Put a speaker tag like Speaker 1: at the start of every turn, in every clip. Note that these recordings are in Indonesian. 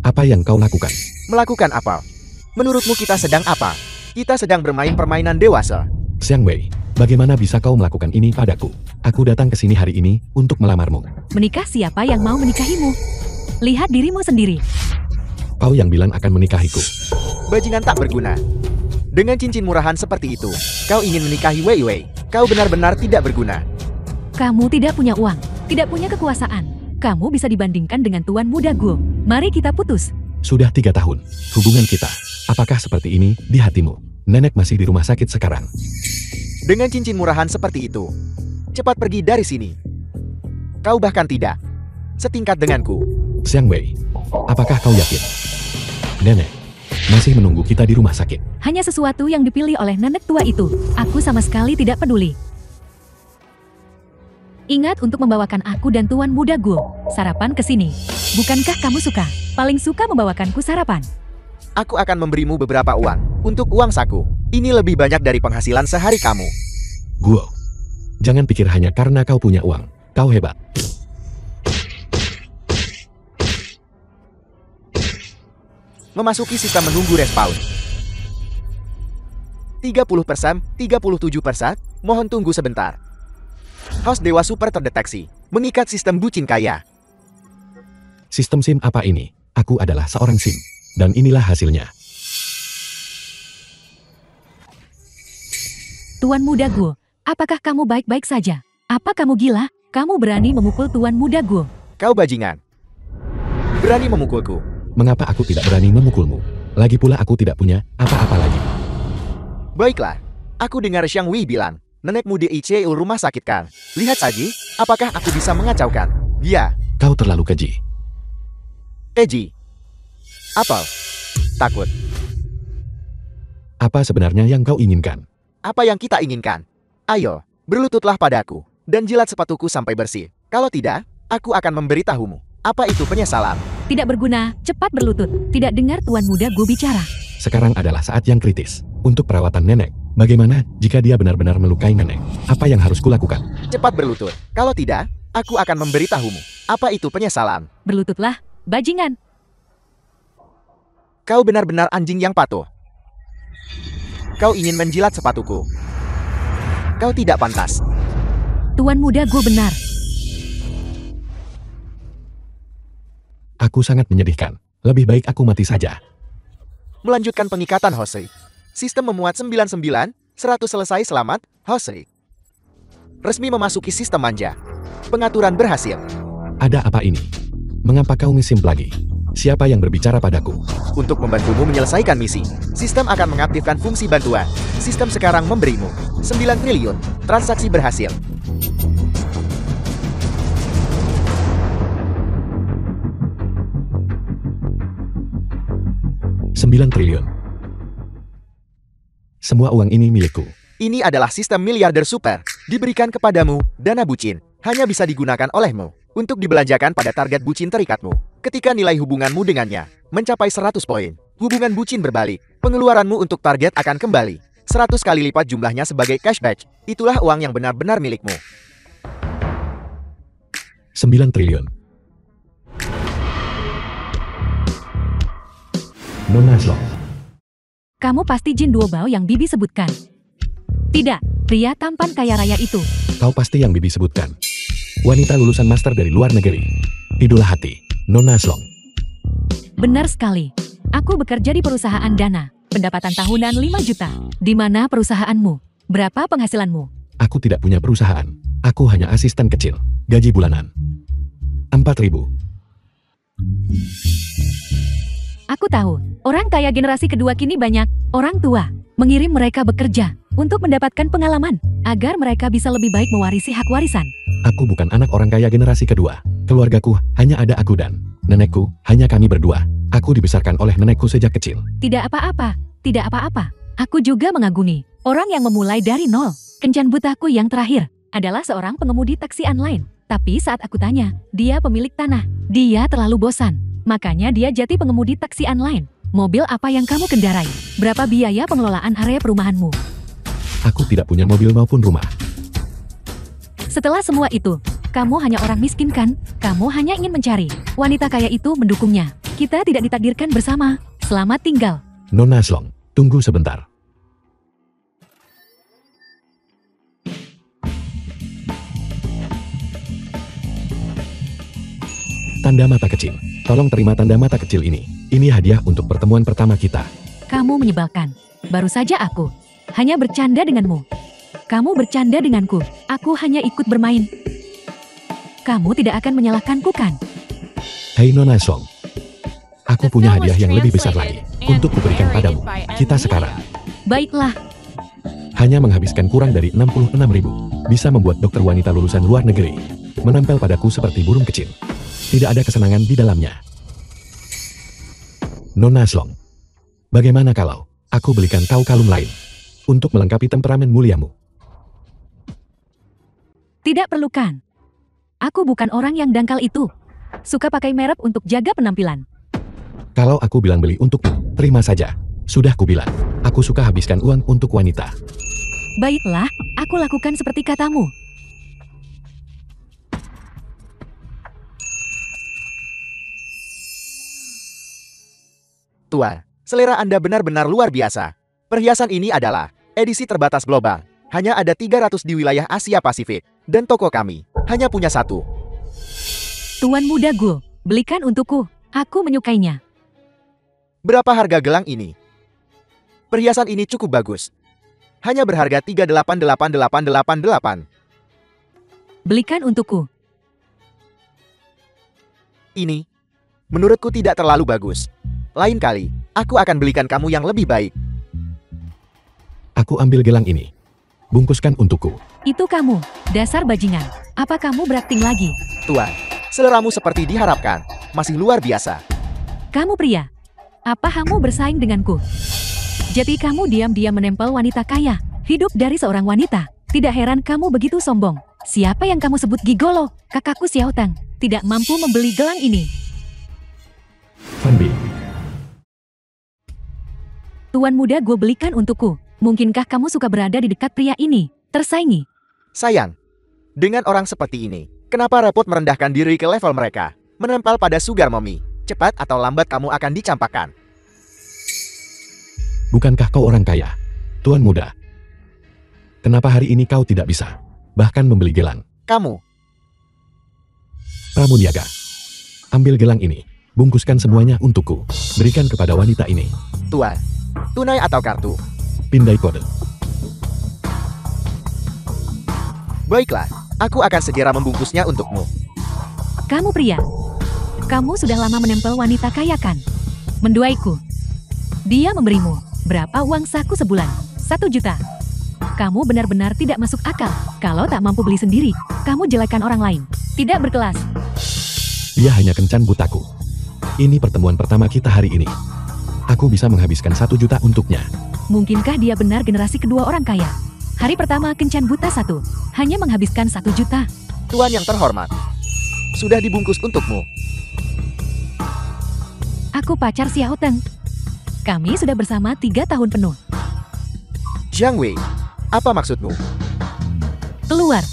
Speaker 1: Apa yang kau lakukan?
Speaker 2: Melakukan apa? Menurutmu kita sedang apa? Kita sedang bermain permainan dewasa.
Speaker 1: Xiang Wei, bagaimana bisa kau melakukan ini padaku? Aku datang ke sini hari ini untuk melamarmu.
Speaker 3: Menikah siapa yang mau menikahimu? Lihat dirimu sendiri.
Speaker 1: Kau yang bilang akan menikahiku.
Speaker 2: Bajingan tak berguna. Dengan cincin murahan seperti itu, kau ingin menikahi Wei Wei. Kau benar-benar tidak berguna.
Speaker 3: Kamu tidak punya uang, tidak punya kekuasaan. Kamu bisa dibandingkan dengan tuan muda Guo. Mari kita putus.
Speaker 1: Sudah 3 tahun, hubungan kita. Apakah seperti ini di hatimu? Nenek masih di rumah sakit sekarang.
Speaker 2: Dengan cincin murahan seperti itu, cepat pergi dari sini. Kau bahkan tidak setingkat denganku.
Speaker 1: Xiang Wei, apakah kau yakin? Nenek masih menunggu kita di rumah sakit.
Speaker 3: Hanya sesuatu yang dipilih oleh nenek tua itu. Aku sama sekali tidak peduli. Ingat untuk membawakan aku dan tuan muda Guo sarapan ke sini. Bukankah kamu suka? Paling suka membawakanku sarapan.
Speaker 2: Aku akan memberimu beberapa uang untuk uang saku. Ini lebih banyak dari penghasilan sehari kamu.
Speaker 1: Guo, jangan pikir hanya karena kau punya uang. Kau hebat.
Speaker 2: Memasuki sistem menunggu respawn. 30%, 37%, mohon tunggu sebentar. Host Dewa Super terdeteksi. Mengikat sistem bucin kaya.
Speaker 1: Sistem SIM apa ini? Aku adalah seorang SIM. Dan inilah hasilnya.
Speaker 3: Tuan muda Guo, apakah kamu baik-baik saja? Apa kamu gila? Kamu berani memukul tuan muda Guo?
Speaker 2: Kau bajingan. Berani memukulku.
Speaker 1: Mengapa aku tidak berani memukulmu? Lagi pula aku tidak punya apa-apa lagi.
Speaker 2: Baiklah. Aku dengar Xiang Wei bilang, nenekmu di ICU rumah sakit kan? Lihat saja, apakah aku bisa mengacaukan dia?
Speaker 1: Kau terlalu keji.
Speaker 2: Keji. Apa? Takut.
Speaker 1: Apa sebenarnya yang kau inginkan?
Speaker 2: Apa yang kita inginkan? Ayo, berlututlah padaku, dan jilat sepatuku sampai bersih. Kalau tidak, aku akan memberitahumu. Apa itu penyesalan?
Speaker 3: Tidak berguna, cepat berlutut. Tidak dengar tuan muda Guo bicara.
Speaker 1: Sekarang adalah saat yang kritis. Untuk perawatan nenek, bagaimana jika dia benar-benar melukai nenek? Apa yang harus kulakukan?
Speaker 2: Cepat berlutut. Kalau tidak, aku akan memberitahumu. Apa itu penyesalan?
Speaker 3: Berlututlah, bajingan.
Speaker 2: Kau benar-benar anjing yang patuh. Kau ingin menjilat sepatuku. Kau tidak pantas.
Speaker 3: Tuan muda Guo benar.
Speaker 1: Aku sangat menyedihkan. Lebih baik aku mati saja.
Speaker 2: Melanjutkan pengikatan Hosei. Sistem memuat 99, 100 selesai selamat, Hosei. Resmi memasuki sistem manja. Pengaturan berhasil.
Speaker 1: Ada apa ini? Mengapa kau ngesim lagi? Siapa yang berbicara padaku?
Speaker 2: Untuk membantumu menyelesaikan misi, sistem akan mengaktifkan fungsi bantuan. Sistem sekarang memberimu 9 triliun. Transaksi berhasil.
Speaker 1: $9 triliun. Semua uang ini milikku.
Speaker 2: Ini adalah sistem miliarder super. Diberikan kepadamu, dana bucin. Hanya bisa digunakan olehmu untuk dibelanjakan pada target bucin terikatmu. Ketika nilai hubunganmu dengannya mencapai 100 poin, hubungan bucin berbalik. Pengeluaranmu untuk target akan kembali 100 kali lipat jumlahnya sebagai cashback. Itulah uang yang benar-benar milikmu.
Speaker 1: 9 triliun. Nona Slong.
Speaker 3: Kamu pasti Jin Duobao yang Bibi sebutkan. Tidak, pria tampan kaya raya itu.
Speaker 1: Kau pasti yang Bibi sebutkan. Wanita lulusan master dari luar negeri. Idola hati, Nona Slong.
Speaker 3: Benar sekali. Aku bekerja di perusahaan Dana. Pendapatan tahunan 5 juta. Di mana perusahaanmu? Berapa penghasilanmu?
Speaker 1: Aku tidak punya perusahaan. Aku hanya asisten kecil. Gaji bulanan 4.000.
Speaker 3: Aku tahu, orang kaya generasi kedua kini banyak. Orang tua mengirim mereka bekerja untuk mendapatkan pengalaman agar mereka bisa lebih baik mewarisi hak warisan.
Speaker 1: Aku bukan anak orang kaya generasi kedua. Keluargaku hanya ada aku dan nenekku, hanya kami berdua. Aku dibesarkan oleh nenekku sejak kecil.
Speaker 3: Tidak apa-apa, tidak apa-apa. Aku juga mengagumi orang yang memulai dari nol. Kencan butaku yang terakhir adalah seorang pengemudi taksi online. Tapi saat aku tanya, dia pemilik tanah. Dia terlalu bosan. Makanya dia jadi pengemudi taksi online. Mobil apa yang kamu kendarai? Berapa biaya pengelolaan area perumahanmu?
Speaker 1: Aku tidak punya mobil maupun rumah.
Speaker 3: Setelah semua itu, kamu hanya orang miskin kan? Kamu hanya ingin mencari. Wanita kaya itu mendukungnya. Kita tidak ditakdirkan bersama. Selamat tinggal.
Speaker 1: Nona Slong, tunggu sebentar. Tanda mata kecil. Tolong terima tanda mata kecil ini. Ini hadiah untuk pertemuan pertama kita.
Speaker 3: Kamu menyebalkan. Baru saja aku hanya bercanda denganmu. Kamu bercanda denganku. Aku hanya ikut bermain. Kamu tidak akan menyalahkanku kan?
Speaker 1: Hei Nona Slong. Aku punya hadiah yang lebih besar lagi untuk kuberikan padamu. Kita sekarang.
Speaker 3: Baiklah.
Speaker 1: Hanya menghabiskan kurang dari 66.000. Bisa membuat dokter wanita lulusan luar negeri menempel padaku seperti burung kecil. Tidak ada kesenangan di dalamnya. Nona Slong. Bagaimana kalau aku belikan kau kalung lain untuk melengkapi temperamen muliamu?
Speaker 3: Tidak perlukan. Aku bukan orang yang dangkal itu. Suka pakai merek untuk jaga penampilan.
Speaker 1: Kalau aku bilang beli untukmu, terima saja. Sudah kubilang, aku suka habiskan uang untuk wanita.
Speaker 3: Baiklah, aku lakukan seperti katamu.
Speaker 2: Tua, selera Anda benar-benar luar biasa. Perhiasan ini adalah edisi terbatas global. Hanya ada 300 di wilayah Asia Pasifik. Dan toko kami hanya punya satu.
Speaker 3: Tuan muda Gu, belikan untukku. Aku menyukainya.
Speaker 2: Berapa harga gelang ini? Perhiasan ini cukup bagus. Hanya berharga 3888888.
Speaker 3: Belikan untukku.
Speaker 2: Ini, menurutku tidak terlalu bagus. Lain kali, aku akan belikan kamu yang lebih baik.
Speaker 1: Aku ambil gelang ini. Bungkuskan untukku.
Speaker 3: Itu kamu, dasar bajingan. Apa kamu berakting lagi?
Speaker 2: Tuan, seleramu seperti diharapkan. Masih luar biasa.
Speaker 3: Kamu pria. Apa kamu bersaing denganku? Jadi kamu diam-diam menempel wanita kaya. Hidup dari seorang wanita. Tidak heran kamu begitu sombong. Siapa yang kamu sebut gigolo? Kakakku Xiao Tang tidak mampu membeli gelang ini.
Speaker 1: Fan Bin.
Speaker 3: Tuan muda, gue belikan untukku. Mungkinkah kamu suka berada di dekat pria ini? Tersaingi.
Speaker 2: Sayang, dengan orang seperti ini, kenapa repot merendahkan diri ke level mereka? Menempel pada sugar mommy. Cepat atau lambat kamu akan dicampakkan.
Speaker 1: Bukankah kau orang kaya? Tuan muda. Kenapa hari ini kau tidak bisa bahkan membeli gelang?
Speaker 2: Kamu,
Speaker 1: Pramuniaga. Ambil gelang ini. Bungkuskan semuanya untukku. Berikan kepada wanita ini.
Speaker 2: Tuan, tunai atau kartu?
Speaker 1: Pindai kode.
Speaker 2: Baiklah, aku akan segera membungkusnya untukmu.
Speaker 3: Kamu pria. Kamu sudah lama menempel wanita kaya kan? Menduaiku. Dia memberimu berapa uang saku sebulan? 1 juta. Kamu benar-benar tidak masuk akal. Kalau tak mampu beli sendiri, kamu jelekan orang lain. Tidak berkelas.
Speaker 1: Dia hanya kencan butaku. Ini pertemuan pertama kita hari ini. Aku bisa menghabiskan 1 juta untuknya.
Speaker 3: Mungkinkah dia benar generasi kedua orang kaya? Hari pertama kencan buta 1. Hanya menghabiskan 1 juta.
Speaker 2: Tuan yang terhormat, sudah dibungkus untukmu.
Speaker 3: Aku pacar Xiao Teng. Kami sudah bersama 3 tahun penuh.
Speaker 2: Jiang Wei, apa maksudmu?
Speaker 3: Keluar.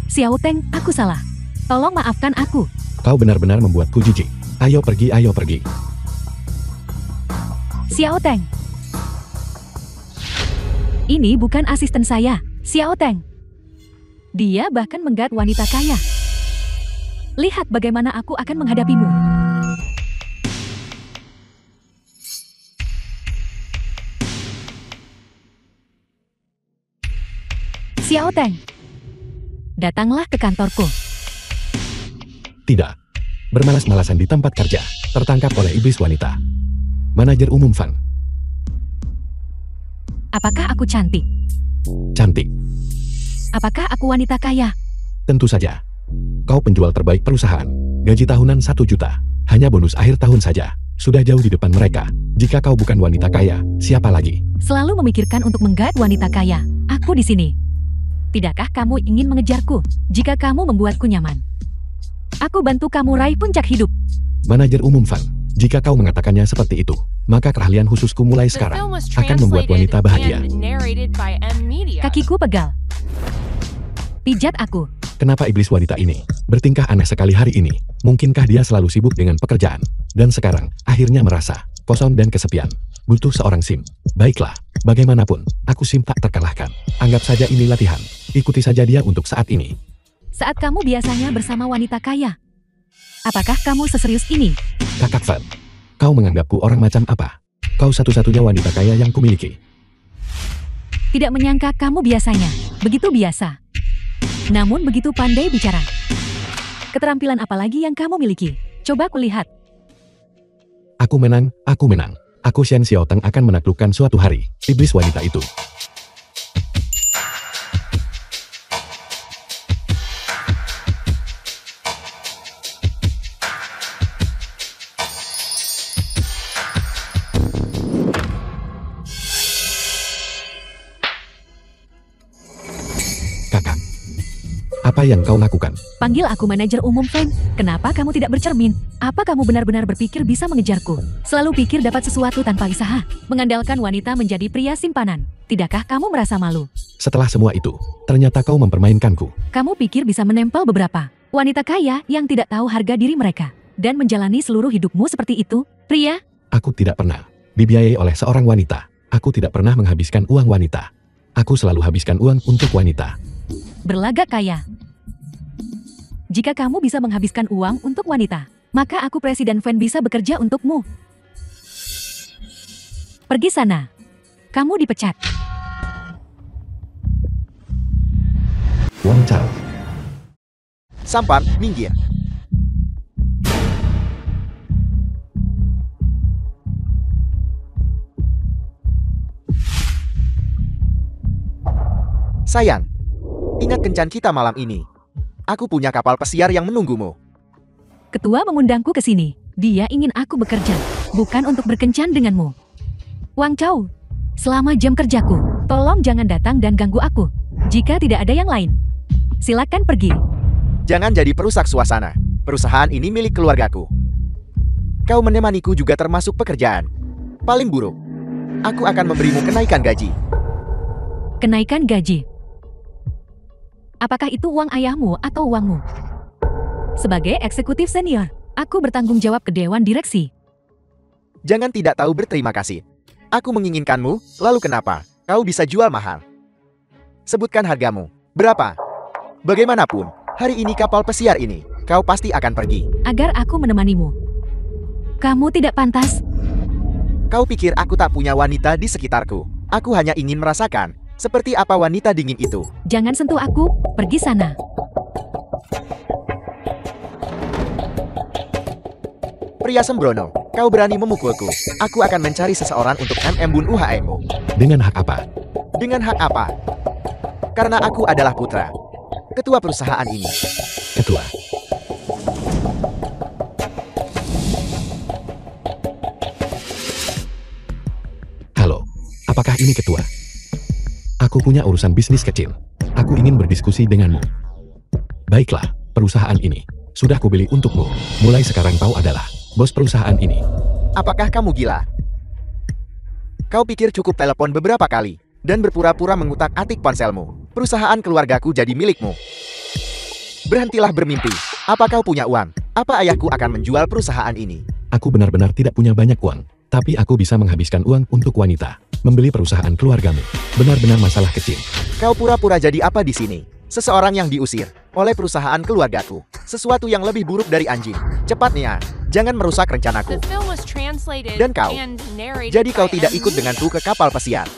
Speaker 3: Xiao Teng, aku salah. Tolong maafkan aku.
Speaker 1: Kau benar-benar membuatku jijik. Ayo pergi, ayo pergi.
Speaker 3: Xiao Teng. Ini bukan asisten saya, Xiao Teng. Dia bahkan menggait wanita kaya. Lihat bagaimana aku akan menghadapimu. Xiao Teng, datanglah ke kantorku.
Speaker 1: Tidak. Bermalas-malasan di tempat kerja. Tertangkap oleh iblis wanita. Manajer umum Fan.
Speaker 3: Apakah aku cantik?
Speaker 1: Cantik.
Speaker 3: Apakah aku wanita kaya?
Speaker 1: Tentu saja. Kau penjual terbaik perusahaan. Gaji tahunan 1 juta. Hanya bonus akhir tahun saja. Sudah jauh di depan mereka. Jika kau bukan wanita kaya, siapa lagi?
Speaker 3: Selalu memikirkan untuk menggait wanita kaya. Aku di sini. Tidakkah kamu ingin mengejarku? Jika kamu membuatku nyaman, aku bantu kamu raih puncak hidup.
Speaker 1: Manajer umum Fan. Jika kau mengatakannya seperti itu, maka keahlian khususku mulai sekarang akan membuat wanita bahagia.
Speaker 3: Kakiku pegal. Pijat aku.
Speaker 1: Kenapa iblis wanita ini bertingkah aneh sekali hari ini? Mungkinkah dia selalu sibuk dengan pekerjaan? Dan sekarang, akhirnya merasa kosong dan kesepian. Butuh seorang sim. Baiklah, bagaimanapun, aku sim tak terkalahkan. Anggap saja ini latihan. Ikuti saja dia untuk saat ini.
Speaker 3: Saat kamu biasanya bersama wanita kaya. Apakah kamu seserius ini?
Speaker 1: Kakak Fat, kau menganggapku orang macam apa? Kau satu-satunya wanita kaya yang kumiliki.
Speaker 3: Tidak menyangka kamu biasanya begitu biasa. Namun begitu pandai bicara. Keterampilan apa lagi yang kamu miliki? Coba kulihat.
Speaker 1: Aku menang, aku menang. Aku Shen Xiaoteng akan menaklukkan suatu hari iblis wanita itu. Kakak, apa yang kau lakukan?
Speaker 3: Panggil aku manajer umum Feng. Kenapa kamu tidak bercermin? Apa kamu benar-benar berpikir bisa mengejarku? Selalu pikir dapat sesuatu tanpa usaha. Mengandalkan wanita menjadi pria simpanan. Tidakkah kamu merasa malu?
Speaker 1: Setelah semua itu, ternyata kau mempermainkanku.
Speaker 3: Kamu pikir bisa menempel beberapa wanita kaya yang tidak tahu harga diri mereka dan menjalani seluruh hidupmu seperti itu, pria?
Speaker 1: Aku tidak pernah dibiayai oleh seorang wanita. Aku tidak pernah menghabiskan uang wanita. Aku selalu habiskan uang untuk wanita.
Speaker 3: Berlagak kaya. Jika kamu bisa menghabiskan uang untuk wanita, maka aku Presiden Fan bisa bekerja untukmu. Pergi sana. Kamu dipecat.
Speaker 1: Wang Chao.
Speaker 2: Sampan, minggir. Sayang, ingat kencan kita malam ini. Aku punya kapal pesiar yang menunggumu.
Speaker 3: Ketua mengundangku ke sini. Dia ingin aku bekerja, bukan untuk berkencan denganmu. Wang Chao, selama jam kerjaku, tolong jangan datang dan ganggu aku. Jika tidak ada yang lain, silakan pergi.
Speaker 2: Jangan jadi perusak suasana. Perusahaan ini milik keluargaku. Kau menemaniku juga termasuk pekerjaan. Paling buruk, aku akan memberimu kenaikan gaji.
Speaker 3: Kenaikan gaji. Apakah itu uang ayahmu atau uangmu? Sebagai eksekutif senior, aku bertanggung jawab ke dewan direksi.
Speaker 2: Jangan tidak tahu berterima kasih. Aku menginginkanmu, lalu kenapa? Kau bisa jual mahal. Sebutkan hargamu. Berapa? Bagaimanapun, hari ini kapal pesiar ini, kau pasti akan pergi.
Speaker 3: Agar aku menemanimu. Kamu tidak pantas.
Speaker 2: Kau pikir aku tak punya wanita di sekitarku? Aku hanya ingin merasakan seperti apa wanita dingin itu.
Speaker 3: Jangan sentuh aku, pergi sana.
Speaker 2: Pria sembrono, kau berani memukulku. Aku akan mencari seseorang untuk membunuh UHM-mu.
Speaker 1: Dengan hak apa?
Speaker 2: Dengan hak apa? Karena aku adalah putra ketua perusahaan ini.
Speaker 1: Ketua. Halo, apakah ini ketua? Aku punya urusan bisnis kecil. Aku ingin berdiskusi denganmu. Baiklah, perusahaan ini sudah kubeli untukmu. Mulai sekarang kau adalah bos perusahaan ini.
Speaker 2: Apakah kamu gila? Kau pikir cukup telepon beberapa kali dan berpura-pura mengutak-atik ponselmu. Perusahaan keluargaku jadi milikmu. Berhentilah bermimpi. Apa kau punya uang? Apa ayahku akan menjual perusahaan ini?
Speaker 1: Aku benar-benar tidak punya banyak uang, tapi aku bisa menghabiskan uang untuk wanita. Membeli perusahaan keluargamu. Benar-benar masalah kecil.
Speaker 2: Kau pura-pura jadi apa di sini? Seseorang yang diusir oleh perusahaan keluargaku. Sesuatu yang lebih buruk dari anjing. Cepatnya, jangan merusak rencanaku. Dan kau, jadi kau tidak ikut denganku ke kapal pesiar.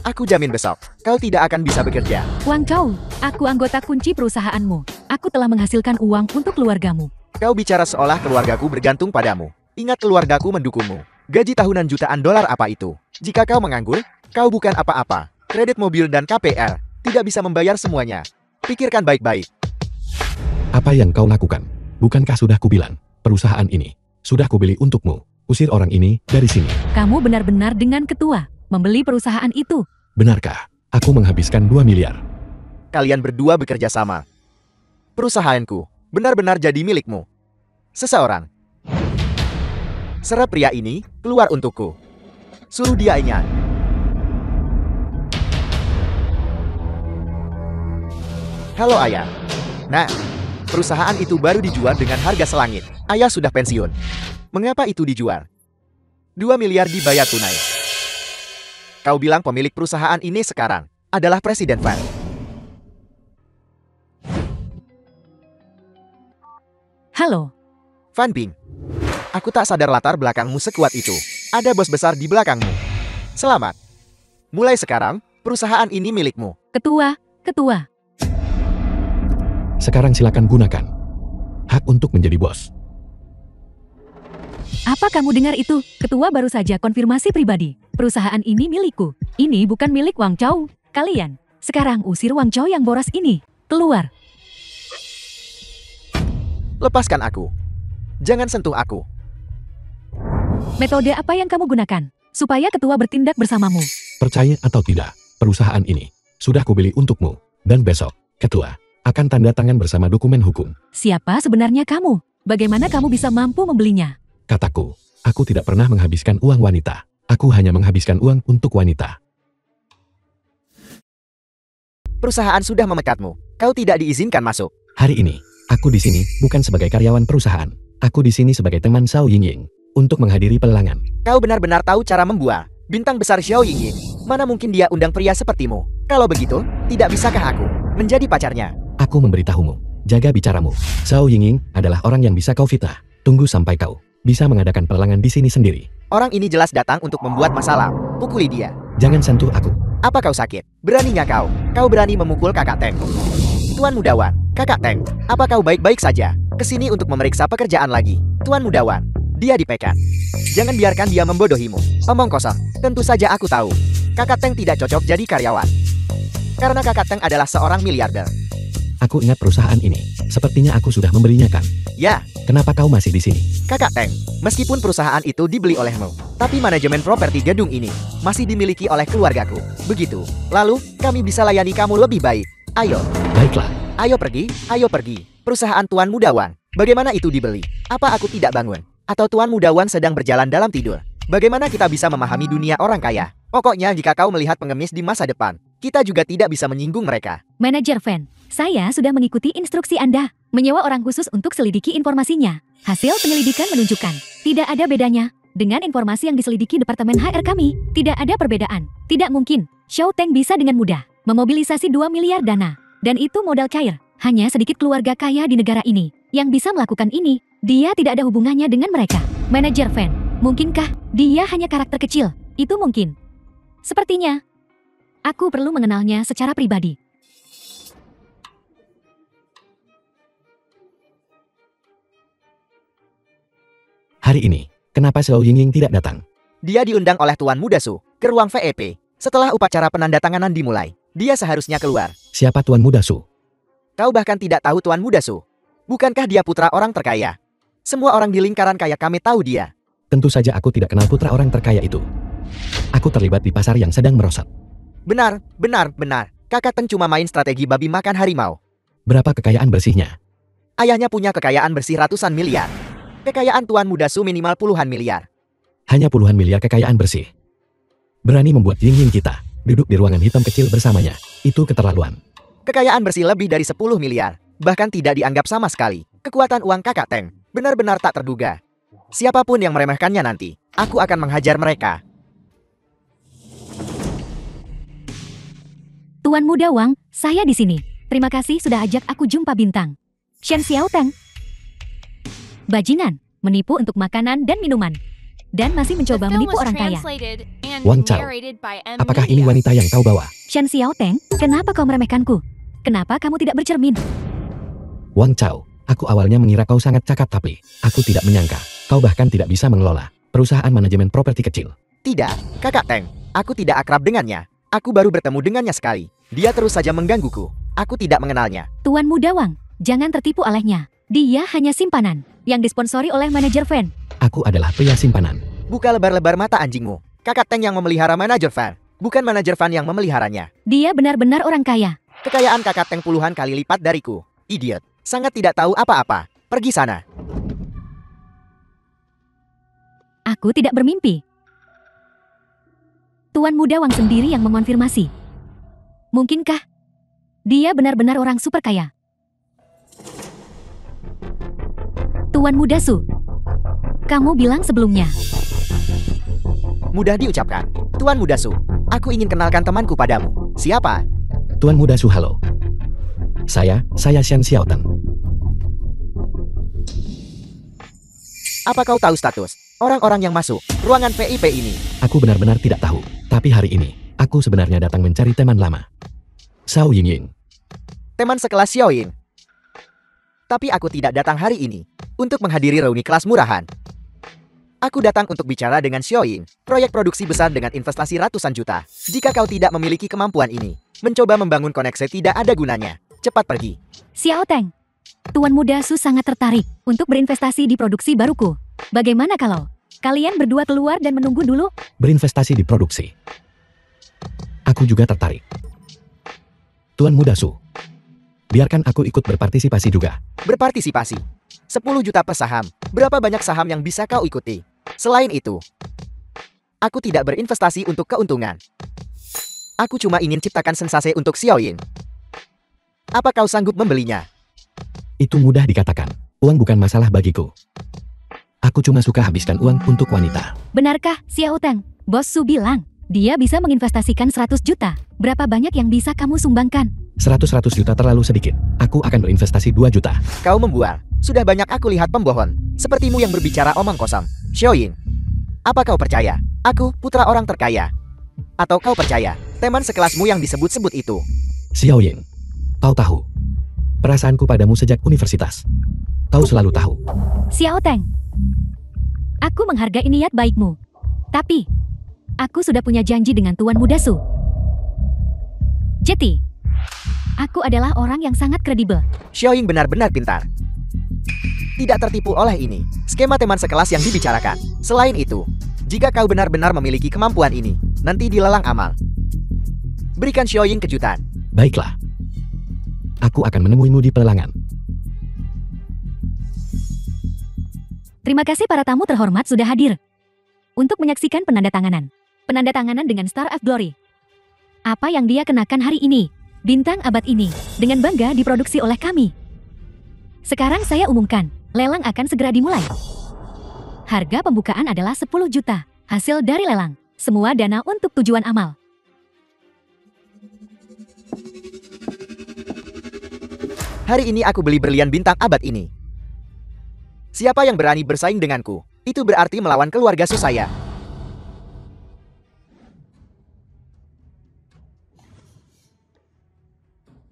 Speaker 2: Aku jamin besok, kau tidak akan bisa bekerja.
Speaker 3: Wang Chao, aku anggota kunci perusahaanmu. Aku telah menghasilkan uang untuk keluargamu.
Speaker 2: Kau bicara seolah keluargaku bergantung padamu. Ingat keluargaku mendukungmu. Gaji tahunan jutaan dolar apa itu? Jika kau menganggur, kau bukan apa-apa. Kredit mobil dan KPR tidak bisa membayar semuanya. Pikirkan baik-baik.
Speaker 1: Apa yang kau lakukan? Bukankah sudah kubilang, perusahaan ini sudah kubeli untukmu. Usir orang ini dari sini.
Speaker 3: Kamu benar-benar dengan ketua membeli perusahaan itu.
Speaker 1: Benarkah? Aku menghabiskan 2 miliar.
Speaker 2: Kalian berdua bekerja sama. Perusahaanku benar-benar jadi milikmu. Seseorang. Serap pria ini keluar untukku. Suruh dia ingat. Halo ayah. Nah, perusahaan itu baru dijual dengan harga selangit. Ayah sudah pensiun. Mengapa itu dijual? 2 miliar dibayar tunai. Kau bilang pemilik perusahaan ini sekarang adalah Presiden Van.
Speaker 3: Halo,
Speaker 2: Van Bing. Aku tak sadar latar belakangmu sekuat itu. Ada bos besar di belakangmu. Selamat. Mulai sekarang, perusahaan ini milikmu.
Speaker 3: Ketua.
Speaker 1: Sekarang silakan gunakan hak untuk menjadi bos.
Speaker 3: Apa kamu dengar itu? Ketua baru saja konfirmasi pribadi. Perusahaan ini milikku. Ini bukan milik Wang Chao. Kalian sekarang usir Wang Chao yang boros ini. Keluar.
Speaker 2: Lepaskan aku. Jangan sentuh aku.
Speaker 3: Metode apa yang kamu gunakan supaya ketua bertindak bersamamu?
Speaker 1: Percaya atau tidak, perusahaan ini sudah kubeli untukmu. Dan besok, ketua akan tanda tangan bersama dokumen hukum.
Speaker 3: Siapa sebenarnya kamu? Bagaimana kamu bisa mampu membelinya?
Speaker 1: Kataku, aku tidak pernah menghabiskan uang wanita. Aku hanya menghabiskan uang untuk wanita.
Speaker 2: Perusahaan sudah memekatmu. Kau tidak diizinkan masuk.
Speaker 1: Hari ini, aku di sini bukan sebagai karyawan perusahaan. Aku di sini sebagai teman Xiao Yingying untuk menghadiri pelelangan.
Speaker 2: Kau benar-benar tahu cara membual. Bintang besar Xiao Yingying. Mana mungkin dia undang pria sepertimu? Kalau begitu, tidak bisakah aku menjadi pacarnya?
Speaker 1: Aku memberitahumu, jaga bicaramu. Xiao Yingying adalah orang yang bisa kau fitnah. Tunggu sampai kau bisa mengadakan pelelangan di sini sendiri.
Speaker 2: Orang ini jelas datang untuk membuat masalah. Pukuli dia.
Speaker 1: Jangan sentuh aku.
Speaker 2: Apa kau sakit? Beraninya kau? Kau berani memukul kakak Teng. Tuan Mudawan, kakak Teng, apa kau baik-baik saja? Kesini untuk memeriksa pekerjaan lagi. Tuan Mudawan, dia dipecat. Jangan biarkan dia membodohimu. Omong kosong. Tentu saja aku tahu. Kakak Teng tidak cocok jadi karyawan. Karena kakak Teng adalah seorang miliarder.
Speaker 1: Aku ingat perusahaan ini. Sepertinya aku sudah membelinya kan?
Speaker 2: Ya,
Speaker 1: Kenapa kau masih di sini?
Speaker 2: kakak Teng, meskipun perusahaan itu dibeli olehmu, tapi manajemen properti gedung ini masih dimiliki oleh keluargaku. Begitu. Lalu, kami bisa layani kamu lebih baik. Ayo,
Speaker 1: Baiklah,
Speaker 2: ayo pergi, ayo pergi. Perusahaan Tuan Mudawan, bagaimana itu dibeli? Apa aku tidak bangun? Atau Tuan Mudawan sedang berjalan dalam tidur? Bagaimana kita bisa memahami dunia orang kaya? Pokoknya jika kau melihat pengemis di masa depan, kita juga tidak bisa menyinggung mereka.
Speaker 3: Manajer Van, saya sudah mengikuti instruksi Anda. Menyewa orang khusus untuk selidiki informasinya. Hasil penyelidikan menunjukkan, tidak ada bedanya dengan informasi yang diselidiki Departemen HR kami. Tidak ada perbedaan. Tidak mungkin, Xiao Teng bisa dengan mudah memobilisasi 2 miliar dana. Dan itu modal cair. Hanya sedikit keluarga kaya di negara ini yang bisa melakukan ini. Dia tidak ada hubungannya dengan mereka. Manajer Van, mungkinkah dia hanya karakter kecil? Itu mungkin. Sepertinya, aku perlu mengenalnya secara pribadi.
Speaker 1: hari ini, kenapa Xiao Yingying tidak datang?
Speaker 2: Dia diundang oleh Tuan Muda Su ke ruang VIP. Setelah upacara penandatanganan dimulai, dia seharusnya keluar.
Speaker 1: Siapa Tuan Muda Su?
Speaker 2: Kau bahkan tidak tahu Tuan Muda Su. Bukankah dia putra orang terkaya? Semua orang di lingkaran kaya kami tahu dia.
Speaker 1: Tentu saja aku tidak kenal putra orang terkaya itu. Aku terlibat di pasar yang sedang merosot.
Speaker 2: Benar. Kakak Teng cuma main strategi babi makan harimau.
Speaker 1: Berapa kekayaan bersihnya?
Speaker 2: Ayahnya punya kekayaan bersih ratusan miliar. Kekayaan Tuan Muda Su minimal puluhan miliar.
Speaker 1: Hanya puluhan miliar kekayaan bersih. Berani membuat Yingying kita duduk di ruangan hitam kecil bersamanya. Itu keterlaluan.
Speaker 2: Kekayaan bersih lebih dari 10 miliar. Bahkan tidak dianggap sama sekali. Kekuatan uang kakak Teng benar-benar tak terduga. Siapapun yang meremehkannya nanti, aku akan menghajar mereka.
Speaker 3: Tuan Muda Wang, saya di sini. Terima kasih sudah ajak aku jumpa bintang. Shen Xiao Teng. Bajingan, menipu untuk makanan dan minuman. Dan masih mencoba menipu orang kaya.
Speaker 1: Wang Chao, apakah ini wanita yang kau bawa?
Speaker 3: Shen Xiao Teng, kenapa kau meremehkanku? Kenapa kamu tidak bercermin?
Speaker 1: Wang Chao, aku awalnya mengira kau sangat cakap tapi aku tidak menyangka kau bahkan tidak bisa mengelola perusahaan manajemen properti kecil.
Speaker 2: Tidak, kakak Teng. Aku tidak akrab dengannya. Aku baru bertemu dengannya sekali. Dia terus saja menggangguku. Aku tidak mengenalnya.
Speaker 3: Tuan Muda Wang, jangan tertipu olehnya. Dia hanya simpanan yang disponsori oleh manajer Van.
Speaker 1: Aku adalah pria simpanan.
Speaker 2: Buka lebar-lebar mata anjingmu. Kakak Teng yang memelihara manajer Van. Bukan manajer Van yang memeliharanya.
Speaker 3: Dia benar-benar orang kaya.
Speaker 2: Kekayaan kakak Teng puluhan kali lipat dariku. Idiot. Sangat tidak tahu apa-apa. Pergi sana.
Speaker 3: Aku tidak bermimpi. Tuan Muda Wang sendiri yang mengonfirmasi. Mungkinkah dia benar-benar orang super kaya? Tuan Muda Su, kamu bilang sebelumnya?
Speaker 2: Mudah diucapkan. Tuan Muda Su, aku ingin kenalkan temanku padamu. Siapa?
Speaker 1: Tuan Muda Su, halo. Saya Shan Xiaotan.
Speaker 2: Apa kau tahu status orang-orang yang masuk ruangan VIP ini?
Speaker 1: Aku benar-benar tidak tahu. Tapi hari ini, aku sebenarnya datang mencari teman lama. Xiao Yingying.
Speaker 2: Teman sekelas Xiao Ying. Tapi aku tidak datang hari ini untuk menghadiri reuni kelas murahan. Aku datang untuk bicara dengan Xiao Ying, proyek produksi besar dengan investasi ratusan juta. Jika kau tidak memiliki kemampuan ini, mencoba membangun koneksi tidak ada gunanya. Cepat pergi.
Speaker 3: Xiao Teng, Tuan Muda Su sangat tertarik untuk berinvestasi di produksi baruku. Bagaimana kalau kalian berdua keluar dan menunggu dulu?
Speaker 1: Berinvestasi di produksi. Aku juga tertarik. Tuan Muda Su, biarkan aku ikut berpartisipasi juga.
Speaker 2: Berpartisipasi. 10 juta per saham. Berapa banyak saham yang bisa kau ikuti? Selain itu, aku tidak berinvestasi untuk keuntungan. Aku cuma ingin ciptakan sensasi untuk Xiao Ying. Apa kau sanggup membelinya?
Speaker 1: Itu mudah dikatakan. Uang bukan masalah bagiku. Aku cuma suka habiskan uang untuk wanita.
Speaker 3: Benarkah, Xiao Teng? Bos Su bilang, dia bisa menginvestasikan 100 juta. Berapa banyak yang bisa kamu sumbangkan?
Speaker 1: 100 juta terlalu sedikit. Aku akan berinvestasi 2 juta.
Speaker 2: Kau membual. Sudah banyak aku lihat pembohong. Sepertimu yang berbicara omong kosong. Xiao Ying, apa kau percaya? Aku putra orang terkaya. Atau kau percaya teman sekelasmu yang disebut-sebut itu?
Speaker 1: Xiao Ying, kau tahu perasaanku padamu sejak universitas. Kau selalu tahu.
Speaker 3: Xiao Teng, aku menghargai niat baikmu. Tapi, aku sudah punya janji dengan Tuan Muda Su. Jadi, aku adalah orang yang sangat kredibel.
Speaker 2: Xiao Ying benar-benar pintar. Tidak tertipu oleh ini, skema teman sekelas yang dibicarakan. Selain itu, jika kau benar-benar memiliki kemampuan ini, nanti dilelang amal. Berikan Xiao Ying kejutan.
Speaker 1: Baiklah. Aku akan menemuimu di pelelangan.
Speaker 3: Terima kasih para tamu terhormat sudah hadir untuk menyaksikan penandatanganan. Penandatanganan dengan Star of Glory. Apa yang dia kenakan hari ini, bintang abad ini, dengan bangga diproduksi oleh kami. Sekarang saya umumkan, lelang akan segera dimulai. Harga pembukaan adalah 10 juta. Hasil dari lelang, semua dana untuk tujuan amal.
Speaker 2: Hari ini aku beli berlian bintang abad ini. Siapa yang berani bersaing denganku, itu berarti melawan keluarga Su saya.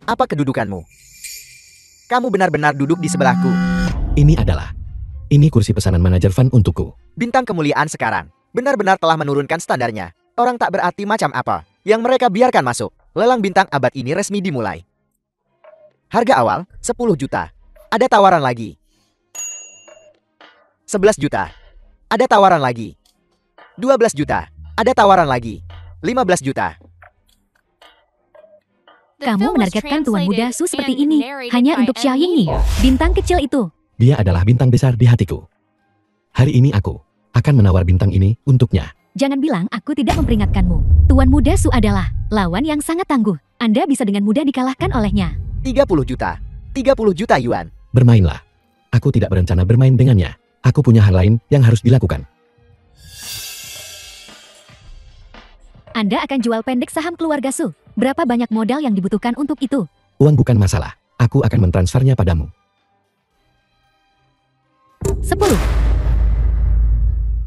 Speaker 2: Apa kedudukanmu? Kamu benar-benar duduk di sebelahku.
Speaker 1: Ini kursi pesanan manajer fund untukku.
Speaker 2: Bintang kemuliaan sekarang benar-benar telah menurunkan standarnya. Orang tak berarti macam apa yang mereka biarkan masuk. Lelang bintang abad ini resmi dimulai. Harga awal 10 juta. Ada tawaran lagi. 11 juta. Ada tawaran lagi. 12 juta. Ada tawaran lagi. 15 juta.
Speaker 3: Kamu menargetkan Tuan Muda Su seperti ini hanya untuk Xiao Ying, bintang kecil itu.
Speaker 1: Dia adalah bintang besar di hatiku. Hari ini aku akan menawar bintang ini untuknya.
Speaker 3: Jangan bilang aku tidak memperingatkanmu. Tuan Muda Su adalah lawan yang sangat tangguh. Anda bisa dengan mudah dikalahkan olehnya.
Speaker 2: 30 juta. 30 juta yuan.
Speaker 1: Bermainlah. Aku tidak berencana bermain dengannya. Aku punya hal lain yang harus dilakukan.
Speaker 3: Anda akan jual pendek saham keluarga Su. Berapa banyak modal yang dibutuhkan untuk itu?
Speaker 1: Uang bukan masalah. Aku akan mentransfernya padamu.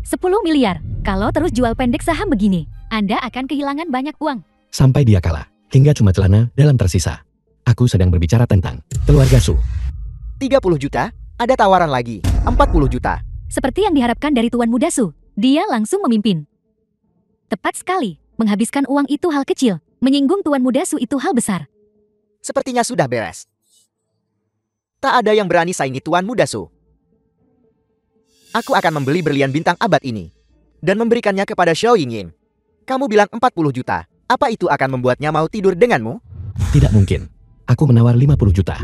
Speaker 3: 10 miliar. Kalau terus jual pendek saham begini, Anda akan kehilangan banyak uang.
Speaker 1: Sampai dia kalah. Hingga cuma celana dalam tersisa. Aku sedang berbicara tentang keluarga Su.
Speaker 2: 30 juta. Ada tawaran lagi. 40 juta.
Speaker 3: Seperti yang diharapkan dari Tuan Muda Su, dia langsung memimpin. Tepat sekali. Menghabiskan uang itu hal kecil. Menyinggung Tuan Muda Su itu hal besar.
Speaker 2: Sepertinya sudah beres. Tak ada yang berani saingi Tuan Muda Su. Aku akan membeli berlian bintang abad ini dan memberikannya kepada Xiao Yingying. Kamu bilang 40 juta. Apa itu akan membuatnya mau tidur denganmu?
Speaker 1: Tidak mungkin. Aku menawar 50 juta.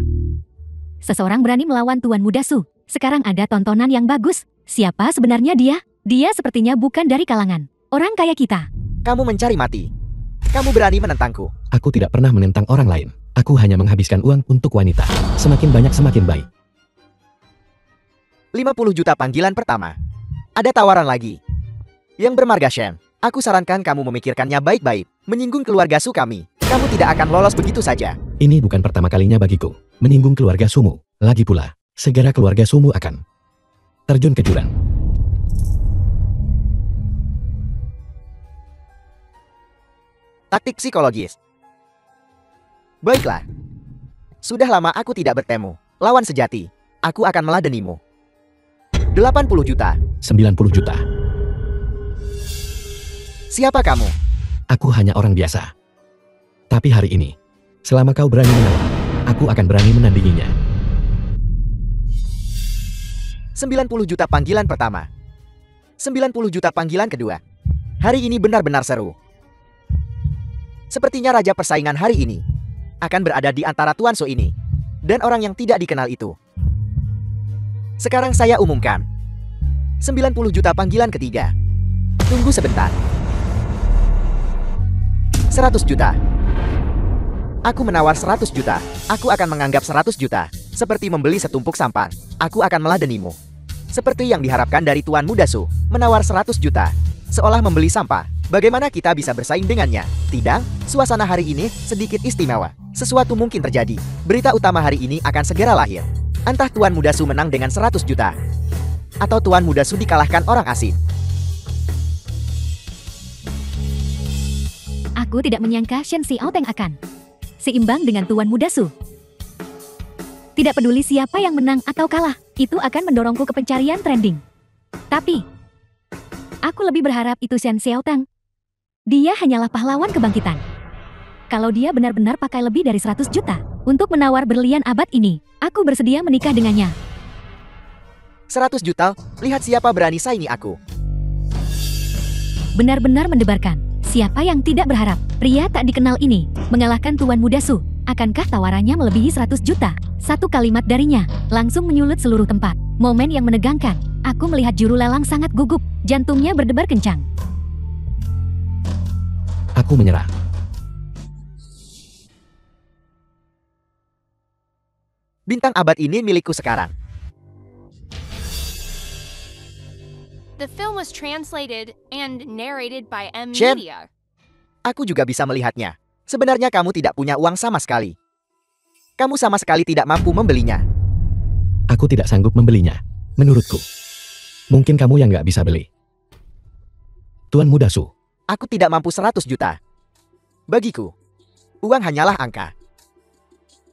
Speaker 3: Seseorang berani melawan Tuan Muda Su. Sekarang ada tontonan yang bagus. Siapa sebenarnya dia? Dia sepertinya bukan dari kalangan orang kaya kita.
Speaker 2: Kamu mencari mati. Kamu berani menentangku.
Speaker 1: Aku tidak pernah menentang orang lain. Aku hanya menghabiskan uang untuk wanita. Semakin banyak semakin baik.
Speaker 2: 50 juta panggilan pertama. Ada tawaran lagi. Yang bermarga Shen. Aku sarankan kamu memikirkannya baik-baik. Menyinggung keluarga Su kami. Kamu tidak akan lolos begitu saja.
Speaker 1: Ini bukan pertama kalinya bagiku menyinggung keluarga Sumu. Lagi pula, segera keluarga Sumu akan terjun ke jurang.
Speaker 2: Taktik psikologis. Baiklah. Sudah lama aku tidak bertemu. Lawan sejati. Aku akan meladenimu. 80 juta.
Speaker 1: 90 juta.
Speaker 2: Siapa kamu?
Speaker 1: Aku hanya orang biasa. Tapi hari ini, selama kau berani menawar, aku akan berani menandinginya.
Speaker 2: 90 juta panggilan pertama. 90 juta panggilan kedua. Hari ini benar-benar seru. Sepertinya raja persaingan hari ini akan berada di antara Tuan So ini dan orang yang tidak dikenal itu. Sekarang saya umumkan. 90 juta panggilan ketiga. Tunggu sebentar. 100 juta. Aku menawar 100 juta. Aku akan menganggap 100 juta seperti membeli setumpuk sampan. Aku akan meladenimu. Seperti yang diharapkan dari Tuan Muda Su, menawar 100 juta. Seolah membeli sampah. Bagaimana kita bisa bersaing dengannya? Tidak, suasana hari ini sedikit istimewa. Sesuatu mungkin terjadi. Berita utama hari ini akan segera lahir. Entah Tuan Muda Su menang dengan 100 juta. Atau Tuan Muda Su dikalahkan orang asing.
Speaker 3: Aku tidak menyangka Shen Xiaoteng akan seimbang dengan Tuan Muda Su. Tidak peduli siapa yang menang atau kalah, itu akan mendorongku ke pencarian trending. Tapi, aku lebih berharap itu Shen Xiaoteng. Dia hanyalah pahlawan kebangkitan. Kalau dia benar-benar pakai lebih dari 100 juta untuk menawar berlian abad ini, aku bersedia menikah dengannya.
Speaker 2: 100 juta, lihat siapa berani saingi aku.
Speaker 3: Benar-benar mendebarkan. Siapa yang tidak berharap pria tak dikenal ini mengalahkan Tuan Muda Su? Akankah tawarannya melebihi 100 juta? Satu kalimat darinya langsung menyulut seluruh tempat. Momen yang menegangkan. Aku melihat juru lelang sangat gugup. Jantungnya berdebar kencang.
Speaker 1: Aku menyerah.
Speaker 2: Bintang abad ini milikku sekarang.
Speaker 4: The film was translated and narrated by M
Speaker 2: Shen.
Speaker 4: Media.
Speaker 2: Aku juga bisa melihatnya. Sebenarnya kamu tidak punya uang sama sekali. Kamu sama sekali tidak mampu membelinya.
Speaker 1: Aku tidak sanggup membelinya. Menurutku, mungkin kamu yang nggak bisa beli. Tuan Muda Su.
Speaker 2: Aku tidak mampu 100 juta. Bagiku, uang hanyalah angka.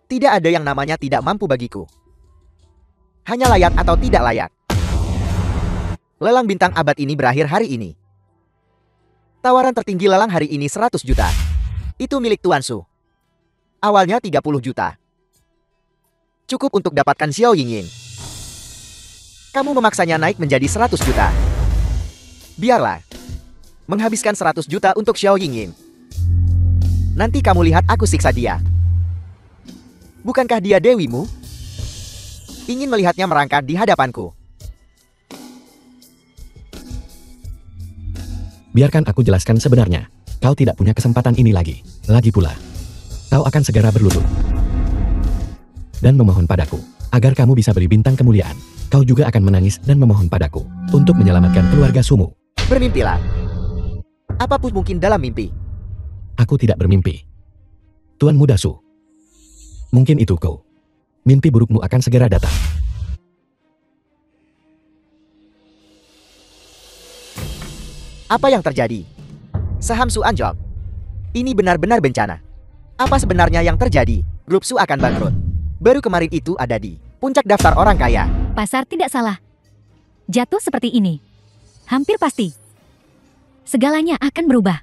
Speaker 2: Tidak ada yang namanya tidak mampu bagiku. Hanya layak atau tidak layak. Lelang bintang abad ini berakhir hari ini. Tawaran tertinggi lelang hari ini 100 juta. Itu milik Tuan Su. Awalnya 30 juta. Cukup untuk dapatkan Xiao Yingying. Kamu memaksanya naik menjadi 100 juta. Biarlah. Menghabiskan 100 juta untuk Xiao Yingying. Nanti kamu lihat aku siksa dia. Bukankah dia dewimu? Ingin melihatnya merangkak di hadapanku.
Speaker 1: Biarkan aku jelaskan sebenarnya. Kau tidak punya kesempatan ini lagi. Lagi pula, kau akan segera berlutut dan memohon padaku agar kamu bisa beri bintang kemuliaan. Kau juga akan menangis dan memohon padaku untuk menyelamatkan keluarga Sumu.
Speaker 2: Bermimpilah. Apapun mungkin dalam mimpi.
Speaker 1: Aku tidak bermimpi. Tuan Muda Su. Mungkin itu kau. Mimpi burukmu akan segera datang.
Speaker 2: Apa yang terjadi? Saham Su anjlok. Ini benar-benar bencana. Apa sebenarnya yang terjadi? Grup Su akan bangkrut. Baru kemarin itu ada di puncak daftar orang kaya.
Speaker 3: Pasar tidak salah. Jatuh seperti ini. Hampir pasti. Segalanya akan berubah.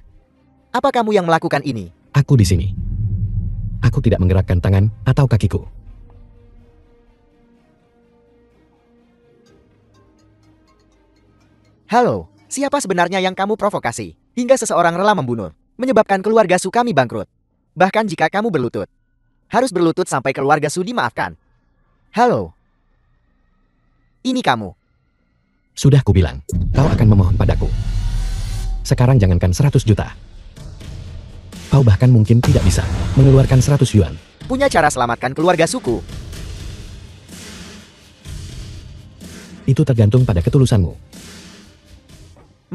Speaker 2: Apa kamu yang melakukan ini?
Speaker 1: Aku di sini. Aku tidak menggerakkan tangan atau kakiku.
Speaker 2: Halo, siapa sebenarnya yang kamu provokasi? Hingga seseorang rela membunuh, menyebabkan keluarga Su kami bangkrut. Bahkan jika kamu berlutut, harus berlutut sampai keluarga Su dimaafkan. Halo. Ini kamu.
Speaker 1: Sudah kubilang, kau akan memohon padaku. Sekarang jangankan 100 juta. Kau bahkan mungkin tidak bisa mengeluarkan 100 yuan.
Speaker 2: Punya cara selamatkan keluarga suku.
Speaker 1: Itu tergantung pada ketulusanmu.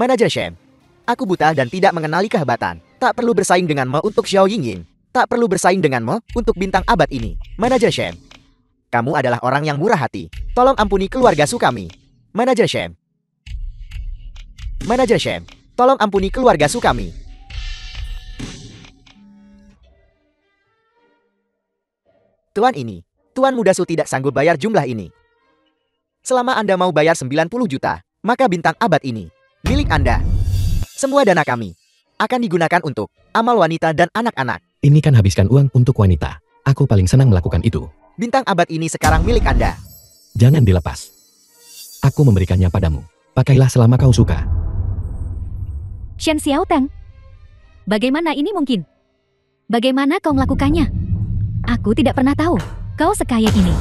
Speaker 2: Manajer Shem. Aku buta dan tidak mengenali kehebatan. Tak perlu bersaing dengan Mo untuk Xiao Yingying. Tak perlu bersaing dengan Mo untuk bintang abad ini. Manajer Shem. Kamu adalah orang yang murah hati. Tolong ampuni keluarga Sukami. Manajer Shem. Manajer Shem. Tolong ampuni keluarga Sukami. Tuan ini. Tuan Muda Su tidak sanggup bayar jumlah ini. Selama Anda mau bayar 90 juta, maka bintang abad ini milik Anda. Semua dana kami akan digunakan untuk amal wanita dan anak-anak.
Speaker 1: Ini kan habiskan uang untuk wanita. Aku paling senang melakukan itu.
Speaker 2: Bintang abad ini sekarang milik Anda.
Speaker 1: Jangan dilepas. Aku memberikannya padamu. Pakailah selama kau suka.
Speaker 3: Shen Xiaoteng. Bagaimana ini mungkin? Bagaimana kau melakukannya? Aku tidak pernah tahu kau sekaya ini.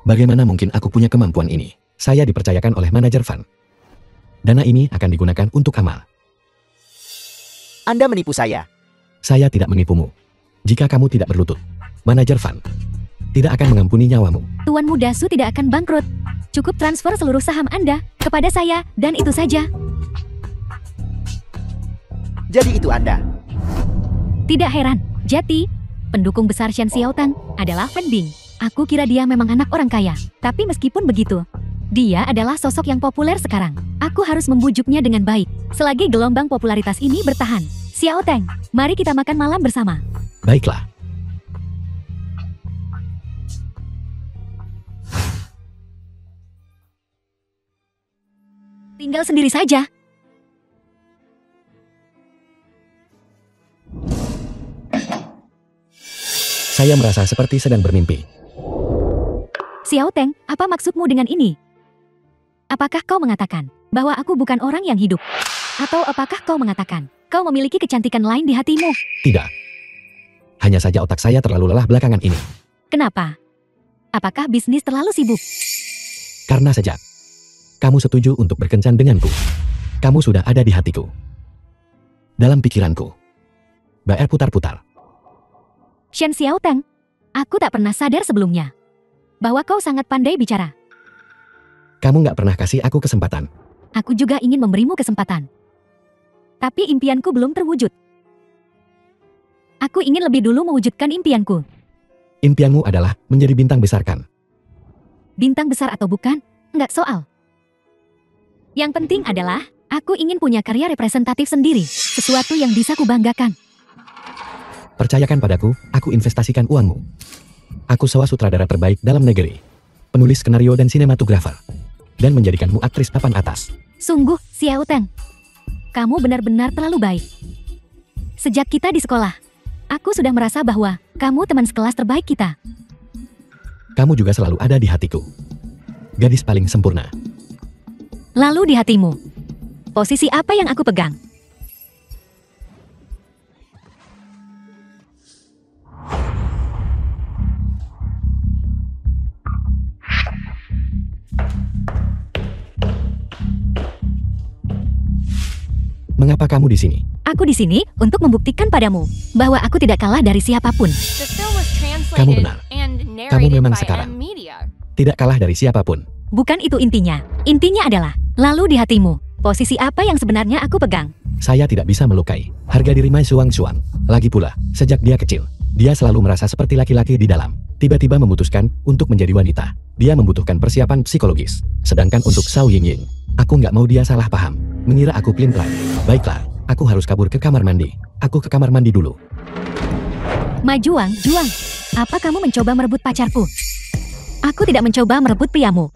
Speaker 1: Bagaimana mungkin aku punya kemampuan ini? Saya dipercayakan oleh manajer Fan. Dana ini akan digunakan untuk amal.
Speaker 2: Anda menipu saya.
Speaker 1: Saya tidak menipumu. Jika kamu tidak berlutut, manajer Fan tidak akan mengampuni nyawamu.
Speaker 3: Tuan Muda Su tidak akan bangkrut. Cukup transfer seluruh saham Anda kepada saya dan itu saja.
Speaker 2: Jadi itu Anda.
Speaker 3: Tidak heran. Jati, pendukung besar Shen Xiaoteng adalah Fan Bing. Aku kira dia memang anak orang kaya. Tapi meskipun begitu, dia adalah sosok yang populer sekarang. Aku harus membujuknya dengan baik. Selagi gelombang popularitas ini bertahan. Xiaoteng, mari kita makan malam bersama.
Speaker 1: Baiklah.
Speaker 3: Tinggal sendiri saja.
Speaker 1: Saya merasa seperti sedang bermimpi.
Speaker 3: Xiaoteng, apa maksudmu dengan ini? Apakah kau mengatakan bahwa aku bukan orang yang hidup? Atau apakah kau mengatakan kau memiliki kecantikan lain di hatimu?
Speaker 1: Tidak. Hanya saja otak saya terlalu lelah belakangan ini.
Speaker 3: Kenapa? Apakah bisnis terlalu sibuk?
Speaker 1: Karena sejak kamu setuju untuk berkencan denganku, kamu sudah ada di hatiku. Dalam pikiranku. Bayar putar-putar.
Speaker 3: Shen Xiaoteng, aku tak pernah sadar sebelumnya bahwa kau sangat pandai bicara.
Speaker 1: Kamu nggak pernah kasih aku kesempatan.
Speaker 3: Aku juga ingin memberimu kesempatan. Tapi impianku belum terwujud. Aku ingin lebih dulu mewujudkan impianku.
Speaker 1: Impianmu adalah menjadi bintang besar kan?
Speaker 3: Bintang besar atau bukan, nggak soal. Yang penting adalah, aku ingin punya karya representatif sendiri. Sesuatu yang bisa kubanggakan.
Speaker 1: Percayakan padaku, aku investasikan uangmu. Aku sewa sutradara terbaik dalam negeri. Penulis skenario dan sinematografer. Dan menjadikanmu aktris papan atas.
Speaker 3: Sungguh, Xiaoteng. Kamu benar-benar terlalu baik. Sejak kita di sekolah, aku sudah merasa bahwa kamu teman sekelas terbaik kita.
Speaker 1: Kamu juga selalu ada di hatiku. Gadis paling sempurna.
Speaker 3: Lalu di hatimu, posisi apa yang aku pegang?
Speaker 1: Mengapa kamu di sini?
Speaker 3: Aku di sini untuk membuktikan padamu bahwa aku tidak kalah dari siapapun.
Speaker 4: The film was
Speaker 1: Kamu
Speaker 4: translated
Speaker 1: benar.
Speaker 4: and
Speaker 1: Kamu
Speaker 4: narrated
Speaker 1: memang
Speaker 4: by
Speaker 1: sekarang
Speaker 4: M Media.
Speaker 1: tidak kalah dari siapapun.
Speaker 3: Bukan itu intinya. Intinya adalah, lalu di hatimu, posisi apa yang sebenarnya aku pegang?
Speaker 1: Saya tidak bisa melukai harga diri Mai Suang. Lagi pula, sejak dia kecil, dia selalu merasa seperti laki-laki di dalam. Tiba-tiba memutuskan untuk menjadi wanita. Dia membutuhkan persiapan psikologis. Sedangkan untuk Xiao Yingying, aku nggak mau dia salah paham. Mengira aku pelin-pelan. Baiklah, aku harus kabur ke kamar mandi. Aku ke kamar mandi dulu.
Speaker 3: Majuang, Juang, apa kamu mencoba merebut pacarku? Aku tidak mencoba merebut priamu.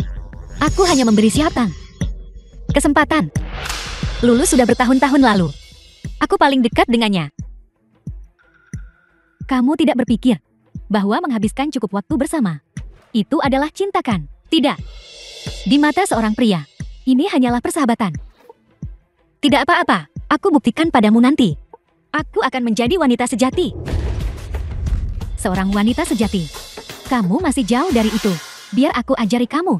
Speaker 3: Aku hanya memberi Xiaoteng kesempatan. Lulus sudah bertahun-tahun lalu. Aku paling dekat dengannya. Kamu tidak berpikir bahwa menghabiskan cukup waktu bersama itu adalah cinta kan? Tidak. Di mata seorang pria, ini hanyalah persahabatan. Tidak apa-apa, aku buktikan padamu nanti. Aku akan menjadi wanita sejati. Seorang wanita sejati. Kamu masih jauh dari itu. Biar aku ajari kamu.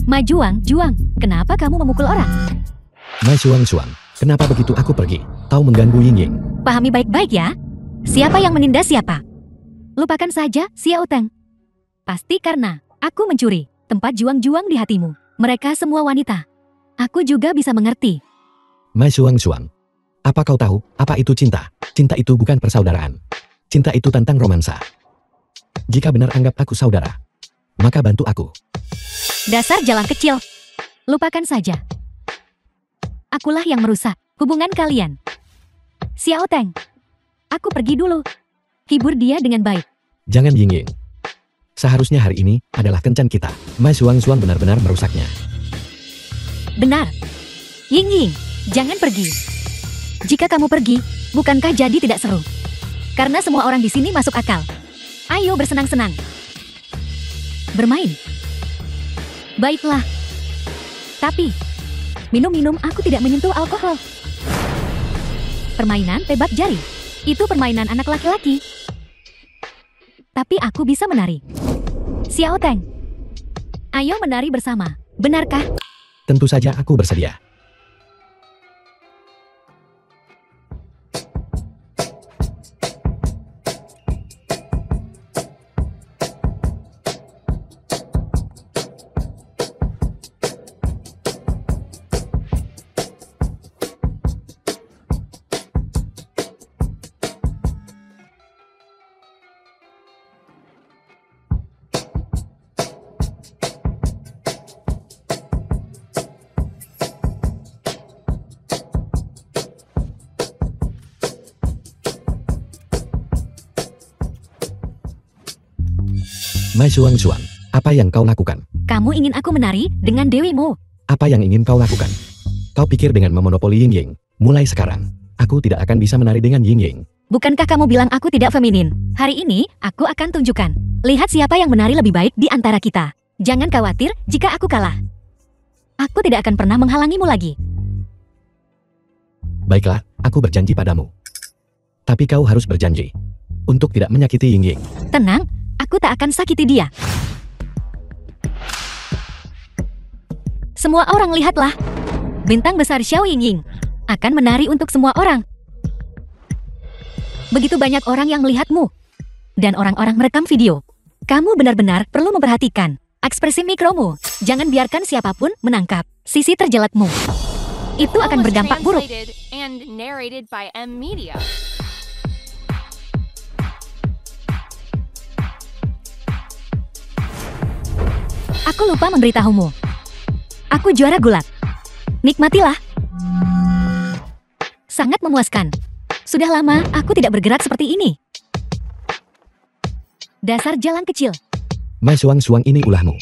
Speaker 3: Majuang, Juang, kenapa kamu memukul orang?
Speaker 1: Mai Suang, kenapa begitu aku pergi? Kau mengganggu Yingying.
Speaker 3: Pahami baik-baik ya. Siapa yang menindas siapa? Lupakan saja Xiaoteng. Pasti karena aku mencuri tempat juang-juang di hatimu. Mereka semua wanita. Aku juga bisa mengerti.
Speaker 1: Mai Suang. Apa kau tahu, apa itu cinta? Cinta itu bukan persaudaraan. Cinta itu tentang romansa. Jika benar anggap aku saudara, maka bantu aku.
Speaker 3: Dasar jalan kecil. Lupakan saja. Akulah yang merusak hubungan kalian. Xiao Teng, aku pergi dulu. Hibur dia dengan baik.
Speaker 1: Jangan Ying. Seharusnya hari ini adalah kencan kita. Mai Suang benar-benar merusaknya.
Speaker 3: Benar. Ying, jangan pergi. Jika kamu pergi, bukankah jadi tidak seru? Karena semua orang di sini masuk akal. Ayo bersenang-senang. Bermain. Baiklah. Tapi, minum-minum aku tidak menyentuh alkohol. Permainan tebak jari. Itu permainan anak laki-laki. Tapi aku bisa menari. Xiao Teng, ayo menari bersama. Benarkah?
Speaker 1: Tentu saja aku bersedia. Mai Suang, apa yang kau lakukan?
Speaker 3: Kamu ingin aku menari dengan dewimu?
Speaker 1: Apa yang ingin kau lakukan? Kau pikir dengan memonopoli Ying, mulai sekarang, aku tidak akan bisa menari dengan Ying.
Speaker 3: Bukankah kamu bilang aku tidak feminin? Hari ini, aku akan tunjukkan. Lihat siapa yang menari lebih baik di antara kita. Jangan khawatir jika aku kalah. Aku tidak akan pernah menghalangimu lagi.
Speaker 1: Baiklah, aku berjanji padamu. Tapi kau harus berjanji untuk tidak menyakiti Ying.
Speaker 3: Tenang, aku tak akan sakiti dia. Semua orang lihatlah. Bintang besar Xiao Ying akan menari untuk semua orang. Begitu banyak orang yang melihatmu. Dan orang-orang merekam video. Kamu benar-benar perlu memperhatikan ekspresi mikromu. Jangan biarkan siapapun menangkap sisi terjelatmu. Itu
Speaker 4: Film
Speaker 3: akan
Speaker 4: was
Speaker 3: berdampak buruk.
Speaker 4: translated and narrated by M Media.
Speaker 3: Aku lupa memberitahumu. Aku juara gulat. Nikmatilah. Sangat memuaskan. Sudah lama aku tidak bergerak seperti ini. Dasar jalan kecil.
Speaker 1: Mai Suang ini ulahmu.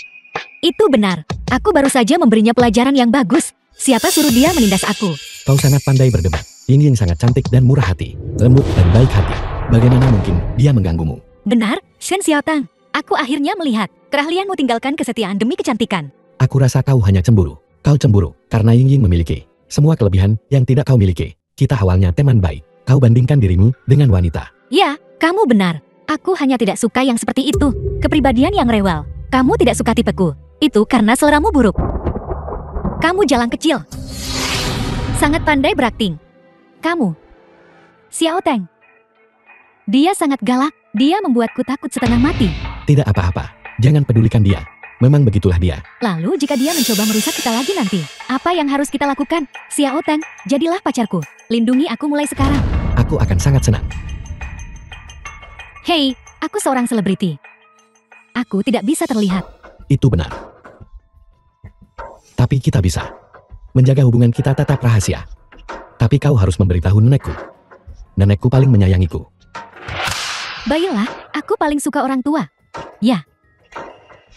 Speaker 3: Itu benar. Aku baru saja memberinya pelajaran yang bagus. Siapa suruh dia menindas aku?
Speaker 1: Kau sangat pandai berdebat. Ying sangat cantik dan murah hati, lembut dan baik hati. Bagaimana mungkin dia mengganggumu?
Speaker 3: Benar, Shen Xiaotang. Aku akhirnya melihat keahlianmu tinggalkan kesetiaan demi kecantikan.
Speaker 1: Aku rasa kau hanya cemburu. Kau cemburu karena Ying memiliki semua kelebihan yang tidak kau miliki. Kita awalnya teman baik. Kau bandingkan dirimu dengan wanita.
Speaker 3: Ya, kamu benar. Aku hanya tidak suka yang seperti itu. Kepribadian yang rewel. Kamu tidak suka tipeku. Itu karena seleramu buruk. Kamu jalan kecil. Sangat pandai berakting. Kamu. Xiao Teng. Dia sangat galak. Dia membuatku takut setengah mati.
Speaker 1: Tidak apa-apa. Jangan pedulikan dia. Memang begitulah dia.
Speaker 3: Lalu jika dia mencoba merusak kita lagi nanti, apa yang harus kita lakukan? Xiao Teng, jadilah pacarku. Lindungi aku mulai sekarang.
Speaker 1: Aku akan sangat senang.
Speaker 3: Hei, aku seorang selebriti. Aku tidak bisa terlihat.
Speaker 1: Itu benar. Tapi kita bisa menjaga hubungan kita tetap rahasia. Tapi kau harus memberitahu nenekku. Nenekku paling menyayangiku.
Speaker 3: Baiklah, aku paling suka orang tua. Ya.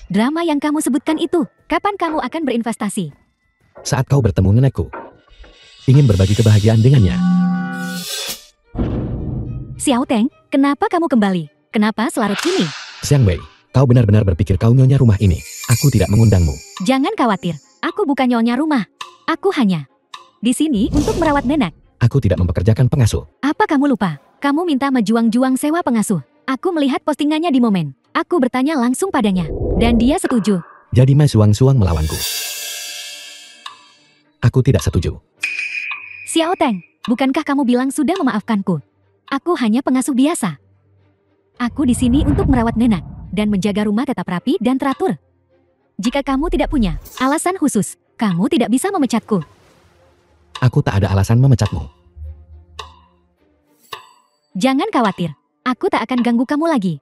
Speaker 3: Drama yang kamu sebutkan itu, kapan kamu akan berinvestasi?
Speaker 1: Saat kau bertemu nenekku, ingin berbagi kebahagiaan dengannya.
Speaker 3: Xiao Teng, kenapa kamu kembali? Kenapa selarut ini?
Speaker 1: Xiang Wei, kau benar-benar berpikir kau nyonya rumah ini. Aku tidak mengundangmu.
Speaker 3: Jangan khawatir, aku bukan nyonya rumah. Aku hanya di sini untuk merawat nenek.
Speaker 1: Aku tidak mempekerjakan pengasuh.
Speaker 3: Apa kamu lupa? Kamu minta majuang-juang sewa pengasuh. Aku melihat postingannya di Momen. Aku bertanya langsung padanya. Dan dia setuju.
Speaker 1: Jadi Mai Suang melawanku. Aku tidak setuju.
Speaker 3: Xiao Teng, bukankah kamu bilang sudah memaafkanku? Aku hanya pengasuh biasa. Aku di sini untuk merawat nenek dan menjaga rumah tetap rapi dan teratur. Jika kamu tidak punya alasan khusus, kamu tidak bisa memecatku.
Speaker 1: Aku tak ada alasan memecatmu.
Speaker 3: Jangan khawatir, aku tak akan ganggu kamu lagi.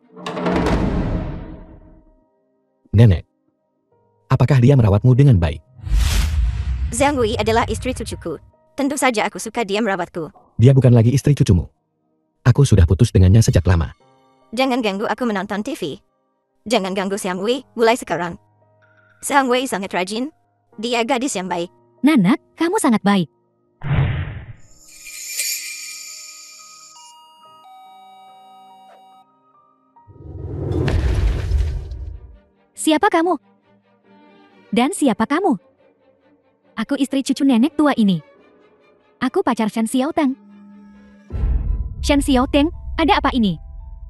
Speaker 1: Nenek, apakah dia merawatmu dengan baik?
Speaker 5: Zhang Wei adalah istri cucuku. Tentu saja aku suka dia merawatku.
Speaker 1: Dia bukan lagi istri cucumu. Aku sudah putus dengannya sejak lama.
Speaker 5: Jangan ganggu aku menonton TV. Jangan ganggu Zhang Wei mulai sekarang. Zhang Wei sangat rajin. Dia gadis yang baik.
Speaker 3: Nanak, kamu sangat baik. Siapa kamu? Dan siapa kamu? Aku istri cucu nenek tua ini. Aku pacar Shan Xiaoteng. Shan Xiaoteng, ada apa ini?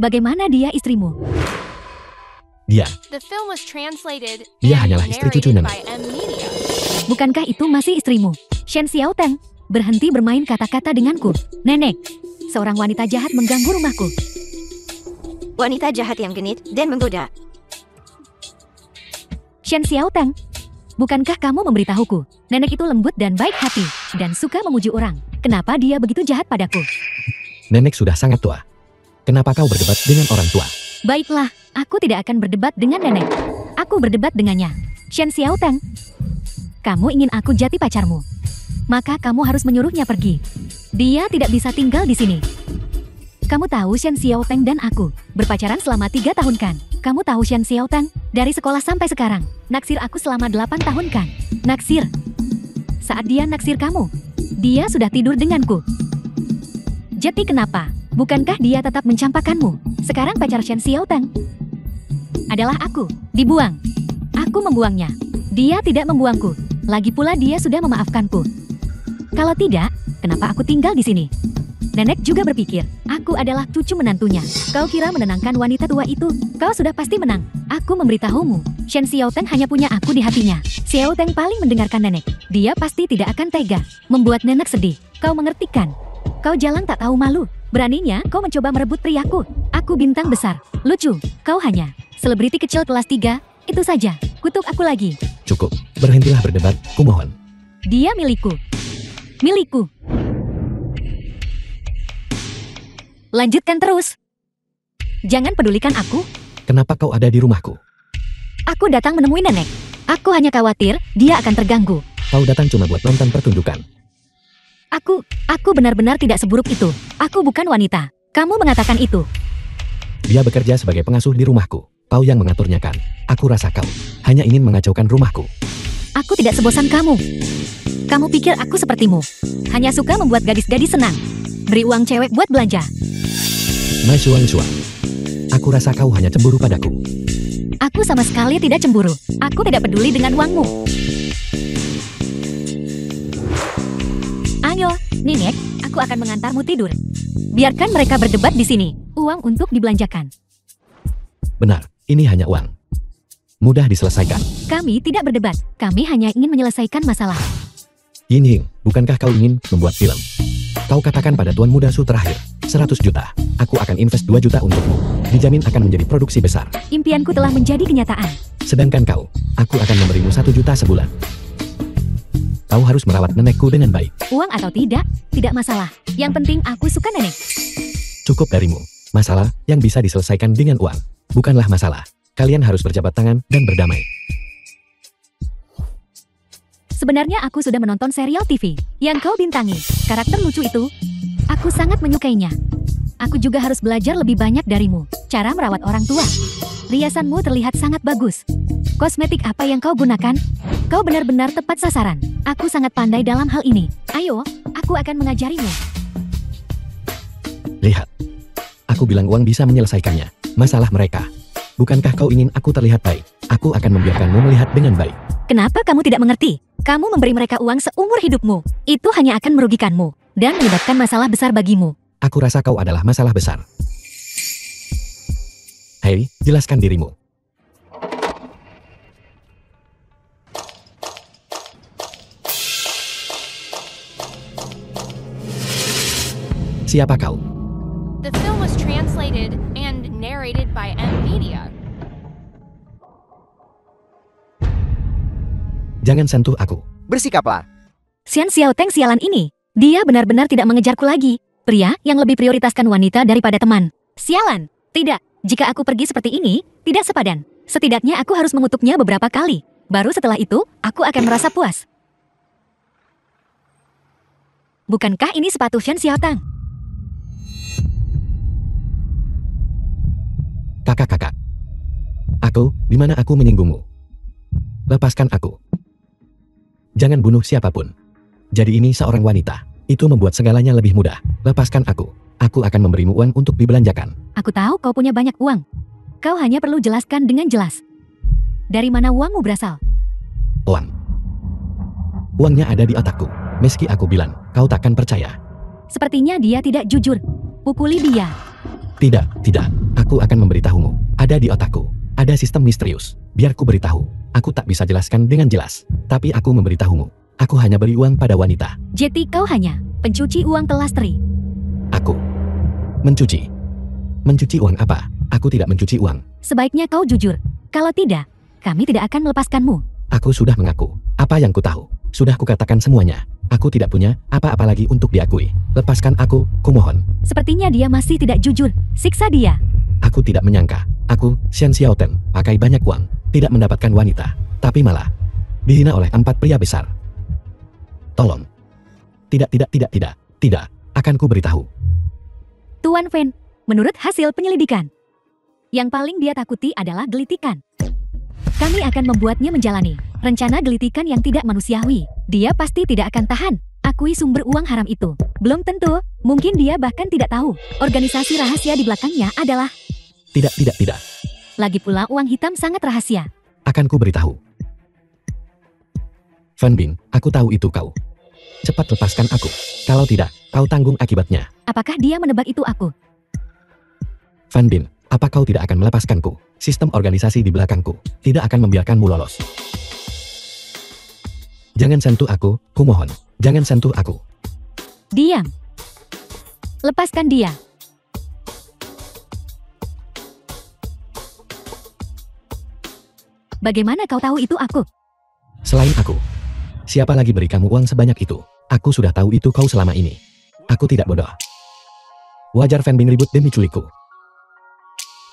Speaker 3: Bagaimana dia istrimu?
Speaker 1: Dia
Speaker 4: The film was translated
Speaker 1: Dia
Speaker 4: and
Speaker 1: hanyalah istri cucu
Speaker 4: narrated
Speaker 1: nenek.
Speaker 4: by M Media.
Speaker 3: Bukankah itu masih istrimu? Shan Xiaoteng, berhenti bermain kata-kata denganku. Nenek, seorang wanita jahat mengganggu rumahku.
Speaker 5: Wanita jahat yang genit dan menggoda.
Speaker 3: Shan Xiaoteng, bukankah kamu memberitahuku, nenek itu lembut dan baik hati, dan suka memuji orang. Kenapa dia begitu jahat padaku?
Speaker 1: Nenek sudah sangat tua. Kenapa kau berdebat dengan orang tua?
Speaker 3: Baiklah, aku tidak akan berdebat dengan nenek. Aku berdebat dengannya. Shan Xiaoteng, kamu ingin aku jati pacarmu. Maka kamu harus menyuruhnya pergi. Dia tidak bisa tinggal di sini. Kamu tahu Shan Xiaoteng dan aku berpacaran selama 3 tahun kan? Kamu tahu Shan Xiaoteng dari sekolah sampai sekarang naksir aku selama 8 tahun kan? Naksir. Saat dia naksir kamu, dia sudah tidur denganku. Jadi kenapa? Bukankah dia tetap mencampakkanmu? Sekarang pacar Shan Xiaoteng adalah aku. Dibuang. Aku membuangnya. Dia tidak membuangku. Lagi pula dia sudah memaafkanku. Kalau tidak, kenapa aku tinggal di sini? Nenek juga berpikir, aku adalah cucu menantunya. Kau kira menenangkan wanita tua itu? Kau sudah pasti menang. Aku memberitahumu, Shan Xiaoteng hanya punya aku di hatinya. Xiaoteng paling mendengarkan nenek. Dia pasti tidak akan tega, membuat nenek sedih. Kau mengerti kan? Kau jalan tak tahu malu. Beraninya kau mencoba merebut priaku. Aku bintang besar. Lucu, kau hanya selebriti kecil kelas 3. Itu saja, kutuk aku lagi.
Speaker 1: Cukup, berhentilah berdebat, kumohon.
Speaker 3: Dia milikku. Milikku. Lanjutkan terus. Jangan pedulikan aku.
Speaker 1: Kenapa kau ada di rumahku?
Speaker 3: Aku datang menemui nenek. Aku hanya khawatir dia akan terganggu.
Speaker 1: Kau datang cuma buat nonton pertunjukan.
Speaker 3: Aku benar-benar tidak seburuk itu. Aku bukan wanita. Kamu mengatakan itu.
Speaker 1: Dia bekerja sebagai pengasuh di rumahku. Kau yang mengaturnya kan? Aku rasa kau hanya ingin mengacaukan rumahku.
Speaker 3: Aku tidak sebosan kamu. Kamu pikir aku sepertimu. Hanya suka membuat gadis-gadis senang. Beri uang cewek buat belanja.
Speaker 1: Mai Suang Suang. Aku rasa kau hanya cemburu padaku.
Speaker 3: Aku sama sekali tidak cemburu. Aku tidak peduli dengan uangmu. Ayo, nenek, aku akan mengantarmu tidur. Biarkan mereka berdebat di sini. Uang untuk dibelanjakan.
Speaker 1: Benar, ini hanya uang. Mudah diselesaikan.
Speaker 3: Kami tidak berdebat. Kami hanya ingin menyelesaikan masalah.
Speaker 1: Yin Ying, bukankah kau ingin membuat film? Kau katakan pada Tuan Muda Su terakhir, 100 juta. Aku akan invest 2 juta untukmu. Dijamin akan menjadi produksi besar.
Speaker 3: Impianku telah menjadi kenyataan.
Speaker 1: Sedangkan kau, aku akan memberimu 1 juta sebulan. Kau harus merawat nenekku dengan baik.
Speaker 3: Uang atau tidak masalah. Yang penting aku suka nenek.
Speaker 1: Cukup darimu. Masalah yang bisa diselesaikan dengan uang. Bukanlah masalah. Kalian harus berjabat tangan dan berdamai.
Speaker 3: Sebenarnya aku sudah menonton serial TV yang kau bintangi. Karakter lucu itu, aku sangat menyukainya. Aku juga harus belajar lebih banyak darimu. Cara merawat orang tua. Riasanmu terlihat sangat bagus. Kosmetik apa yang kau gunakan? Kau benar-benar tepat sasaran. Aku sangat pandai dalam hal ini. Ayo, aku akan mengajarimu.
Speaker 1: Lihat. Aku bilang uang bisa menyelesaikannya. Masalah mereka. Bukankah kau ingin aku terlihat baik? Aku akan membiarkanmu melihat dengan baik.
Speaker 3: Kenapa kamu tidak mengerti? Kamu memberi mereka uang seumur hidupmu. Itu hanya akan merugikanmu dan menyebabkan masalah besar bagimu.
Speaker 1: Aku rasa kau adalah masalah besar. Hei, jelaskan dirimu. Siapa kau?
Speaker 4: The film was translated and narrated by M Media.
Speaker 1: Jangan sentuh aku.
Speaker 2: Bersikaplah.
Speaker 3: Xian Xiaoteng sialan ini. Dia benar-benar tidak mengejarku lagi. Pria yang lebih prioritaskan wanita daripada teman. Sialan. Tidak. Jika aku pergi seperti ini, tidak sepadan. Setidaknya aku harus mengutuknya beberapa kali. Baru setelah itu, aku akan merasa puas. Bukankah ini sepatu Xian Xiaoteng?
Speaker 1: Kakak. Di mana aku menyinggungmu? Lepaskan aku. Jangan bunuh siapapun. Jadi ini seorang wanita. Itu membuat segalanya lebih mudah. Lepaskan aku. Aku akan memberimu uang untuk dibelanjakan.
Speaker 3: Aku tahu kau punya banyak uang. Kau hanya perlu jelaskan dengan jelas. Dari mana uangmu berasal?
Speaker 1: Uang. Uangnya ada di otakku. Meski aku bilang, kau takkan percaya.
Speaker 3: Sepertinya dia tidak jujur. Pukuli dia.
Speaker 1: Tidak. Aku akan memberitahumu. Ada di otakku. Ada sistem misterius. Biar ku beritahu. Aku tak bisa jelaskan dengan jelas. Tapi aku memberitahumu. Aku hanya beri uang pada wanita.
Speaker 3: Jadi kau hanya pencuci uang pelastri.
Speaker 1: Aku mencuci. Mencuci uang apa? Aku tidak mencuci uang.
Speaker 3: Sebaiknya kau jujur. Kalau tidak, kami tidak akan melepaskanmu.
Speaker 1: Aku sudah mengaku. Apa yang ku tahu? Sudah kukatakan semuanya. Aku tidak punya apa-apa lagi untuk diakui. Lepaskan aku, kumohon.
Speaker 3: Sepertinya dia masih tidak jujur. Siksa dia.
Speaker 1: Aku tidak menyangka. Aku, Xian Xiaoteng, pakai banyak uang. Tidak mendapatkan wanita. Tapi malah dihina oleh 4 pria besar. Tolong. Tidak. Akan ku beritahu.
Speaker 3: Tuan Fen, menurut hasil penyelidikan, yang paling dia takuti adalah gelitikan. Kami akan membuatnya menjalani rencana gelitikan yang tidak manusiawi. Dia pasti tidak akan tahan. Akui sumber uang haram itu. Belum tentu, mungkin dia bahkan tidak tahu. Organisasi rahasia di belakangnya adalah...
Speaker 1: Tidak.
Speaker 3: Lagi pula uang hitam sangat rahasia.
Speaker 1: Akan ku beritahu. Fan Bin, aku tahu itu kau. Cepat lepaskan aku. Kalau tidak, kau tanggung akibatnya.
Speaker 3: Apakah dia menebak itu aku?
Speaker 1: Fan Bin, apa kau tidak akan melepaskanku? Sistem organisasi di belakangku tidak akan membiarkanmu lolos. Jangan sentuh aku, kumohon. Jangan sentuh aku.
Speaker 3: Diam. Lepaskan dia. Bagaimana kau tahu itu aku?
Speaker 1: Selain aku, siapa lagi beri kamu uang sebanyak itu? Aku sudah tahu itu kau selama ini. Aku tidak bodoh. Wajar Fan Bin ribut demi culikku.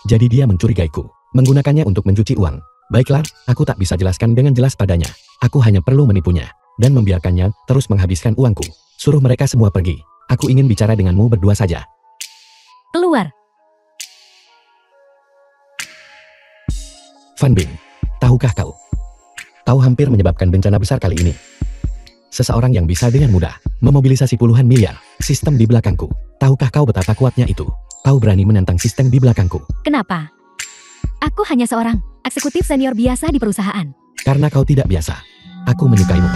Speaker 1: Jadi dia mencurigaiku, menggunakannya untuk mencuci uang. Baiklah, aku tak bisa jelaskan dengan jelas padanya. Aku hanya perlu menipunya, dan membiarkannya terus menghabiskan uangku. Suruh mereka semua pergi. Aku ingin bicara denganmu berdua saja.
Speaker 3: Keluar.
Speaker 1: Fan Bin, tahukah kau? Kau hampir menyebabkan bencana besar kali ini. Seseorang yang bisa dengan mudah memobilisasi puluhan miliar sistem di belakangku. Tahukah kau betapa kuatnya itu? Kau berani menentang sistem di belakangku.
Speaker 3: Kenapa? Aku hanya seorang eksekutif senior biasa di perusahaan.
Speaker 1: Karena kau tidak biasa. Aku menyukaimu.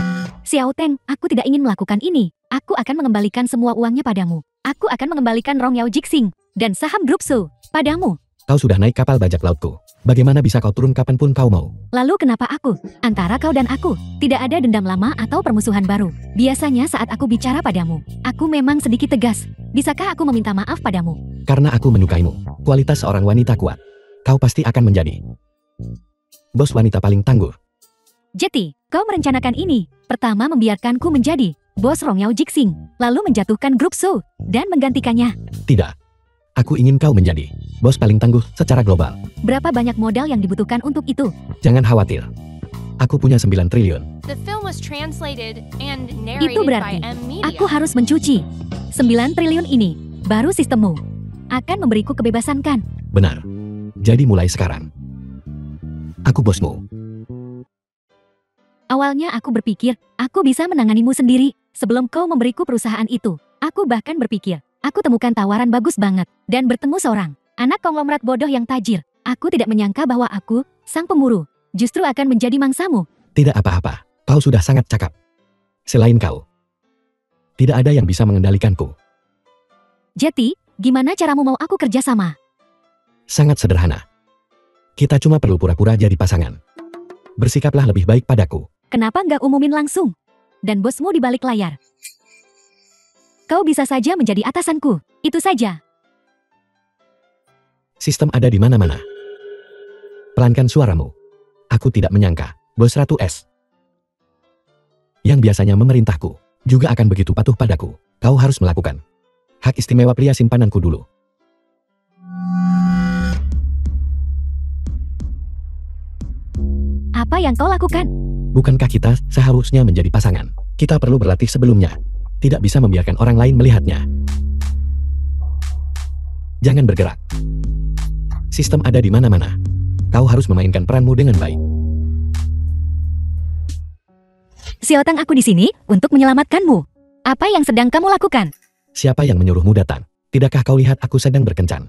Speaker 3: Xiaoteng, aku tidak ingin melakukan ini. Aku akan mengembalikan semua uangnya padamu. Aku akan mengembalikan Rongyao Jixing dan saham Grup Su padamu.
Speaker 1: Kau sudah naik kapal bajak lautku. Bagaimana bisa kau turun kapanpun kau mau?
Speaker 3: Lalu kenapa aku? Antara kau dan aku, tidak ada dendam lama atau permusuhan baru. Biasanya saat aku bicara padamu, aku memang sedikit tegas. Bisakah aku meminta maaf padamu?
Speaker 1: Karena aku menyukaimu. Kualitas seorang wanita kuat. Kau pasti akan menjadi bos wanita paling tangguh.
Speaker 3: Jadi, kau merencanakan ini. Pertama membiarkanku menjadi bos Rongyao Jixing, lalu menjatuhkan Grup Su, dan menggantikannya.
Speaker 1: Tidak. Aku ingin kau menjadi bos paling tangguh secara global.
Speaker 3: Berapa banyak modal yang dibutuhkan untuk itu?
Speaker 1: Jangan khawatir. Aku punya 9 triliun.
Speaker 4: The film was translated and
Speaker 3: Itu
Speaker 4: narrated by
Speaker 3: berarti,
Speaker 4: M Media.
Speaker 3: aku harus mencuci 9 triliun ini. Baru sistemmu akan memberiku kebebasan kan?
Speaker 1: Benar. Jadi mulai sekarang, aku bosmu.
Speaker 3: Awalnya aku berpikir, aku bisa menanganimu sendiri. Sebelum kau memberiku perusahaan itu, aku bahkan berpikir, aku temukan tawaran bagus banget, dan bertemu seorang anak konglomerat bodoh yang tajir. Aku tidak menyangka bahwa aku, sang pemburu, justru akan menjadi mangsamu.
Speaker 1: Tidak apa-apa, kau sudah sangat cakap. Selain kau, tidak ada yang bisa mengendalikanku.
Speaker 3: Jadi, gimana caramu mau aku kerjasama?
Speaker 1: Sangat sederhana. Kita cuma perlu pura-pura jadi pasangan. Bersikaplah lebih baik padaku.
Speaker 3: Kenapa nggak umumin langsung? Dan bosmu di balik layar. Kau bisa saja menjadi atasanku, itu saja.
Speaker 1: Sistem ada di mana-mana. Pelankan suaramu. Aku tidak menyangka, Bos Ratu S. biasanya memerintahku, juga akan begitu patuh padaku. Kau harus melakukan hak istimewa pria simpananku dulu.
Speaker 3: Apa yang kau lakukan?
Speaker 1: Bukankah kita seharusnya menjadi pasangan? Kita perlu berlatih sebelumnya. Tidak bisa membiarkan orang lain melihatnya. Jangan bergerak. Sistem ada di mana-mana. Kau harus memainkan peranmu dengan baik.
Speaker 3: Xiaotang, aku di sini untuk menyelamatkanmu. Apa yang sedang kamu lakukan?
Speaker 1: Siapa yang menyuruhmu datang? Tidakkah kau lihat aku sedang berkencan?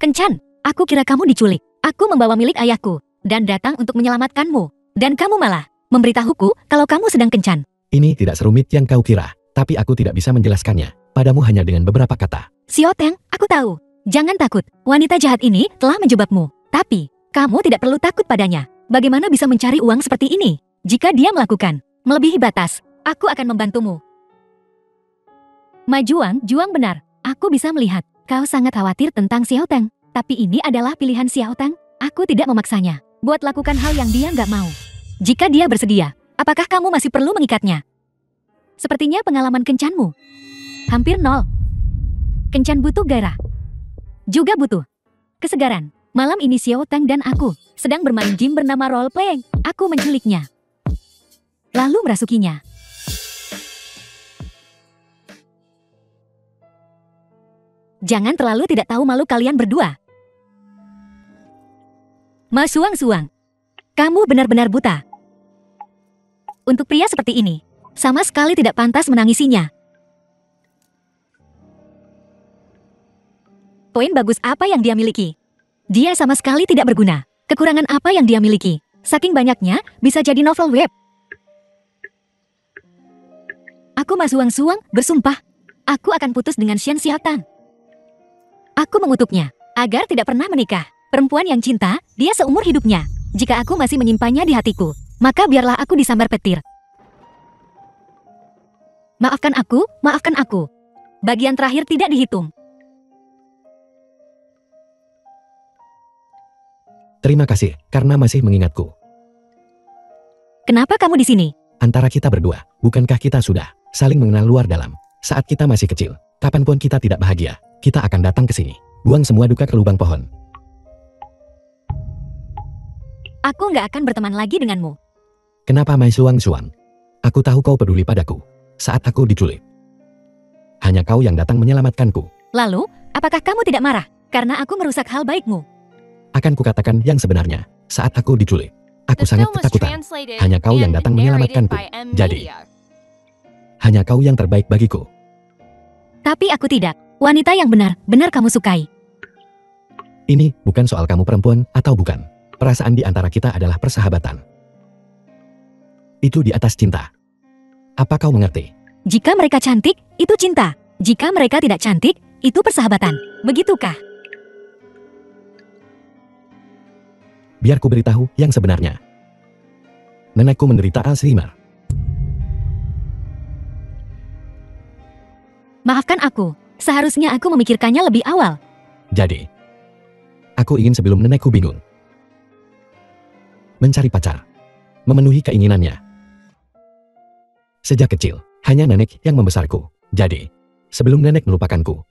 Speaker 3: Kencan, aku kira kamu diculik. Aku membawa milik ayahku dan datang untuk menyelamatkanmu. Dan kamu malah memberitahuku kalau kamu sedang kencan.
Speaker 1: Ini tidak serumit yang kau kira, tapi aku tidak bisa menjelaskannya padamu hanya dengan beberapa kata.
Speaker 3: Xiaotang, aku tahu. Jangan takut, wanita jahat ini telah menjebakmu. Tapi, kamu tidak perlu takut padanya. Bagaimana bisa mencari uang seperti ini? Jika dia melakukan melebihi batas, aku akan membantumu. Juang benar. Aku bisa melihat, kau sangat khawatir tentang Xiaotang. Tapi ini adalah pilihan Xiaotang. Aku tidak memaksanya buat lakukan hal yang dia nggak mau. Jika dia bersedia, apakah kamu masih perlu mengikatnya? Sepertinya pengalaman kencanmu hampir nol. Kencan butuh gairah. Juga butuh kesegaran. Malam ini Xiaotang dan aku sedang bermain game bernama role playing. Aku menculiknya, lalu merasukinya. Jangan terlalu tidak tahu malu kalian berdua. Ma Suang-Suang, kamu benar-benar buta. Untuk pria seperti ini, sama sekali tidak pantas menangisinya. Poin bagus apa yang dia miliki? Dia sama sekali tidak berguna. Kekurangan apa yang dia miliki? Saking banyaknya, bisa jadi novel web. Aku Ma Suang-Suang bersumpah, aku akan putus dengan Xian Xiaotang. Aku mengutuknya agar tidak pernah menikah. Perempuan yang cinta, dia seumur hidupnya. Jika aku masih menyimpannya di hatiku, maka biarlah aku disambar petir. Maafkan aku. Bagian terakhir tidak dihitung.
Speaker 1: Terima kasih, karena masih mengingatku.
Speaker 3: Kenapa kamu di sini?
Speaker 1: Antara kita berdua, bukankah kita sudah saling mengenal luar dalam? Saat kita masih kecil, kapanpun kita tidak bahagia, kita akan datang ke sini. Buang semua duka ke lubang pohon.
Speaker 3: Aku nggak akan berteman lagi denganmu.
Speaker 1: Kenapa Ma Suang-Suang? Aku tahu kau peduli padaku saat aku diculik. Hanya kau yang datang menyelamatkanku.
Speaker 3: Lalu, apakah kamu tidak marah karena aku merusak hal baikmu?
Speaker 1: Akan kukatakan yang sebenarnya, saat aku diculik, aku
Speaker 4: The
Speaker 1: sangat
Speaker 4: film was
Speaker 1: ketakutan.
Speaker 4: translated
Speaker 1: Hanya kau yang
Speaker 4: and
Speaker 1: datang
Speaker 4: narrated
Speaker 1: menyelamatkanku.
Speaker 4: by M.
Speaker 1: Jadi,
Speaker 4: Media.
Speaker 1: hanya kau yang terbaik bagiku.
Speaker 3: Tapi aku tidak. Wanita yang benar-benar kamu sukai.
Speaker 1: Ini bukan soal kamu perempuan atau bukan. Perasaan di antara kita adalah persahabatan. Itu di atas cinta. Apa kau mengerti?
Speaker 3: Jika mereka cantik, itu cinta. Jika mereka tidak cantik, itu persahabatan. Begitukah?
Speaker 1: Biar ku beritahu yang sebenarnya. Nenekku menderita Alzheimer.
Speaker 3: Maafkan aku. Seharusnya aku memikirkannya lebih awal.
Speaker 1: Jadi, aku ingin sebelum nenekku bingung. Mencari pacar. Memenuhi keinginannya. Sejak kecil, hanya nenek yang membesarku. Jadi, sebelum nenek melupakanku,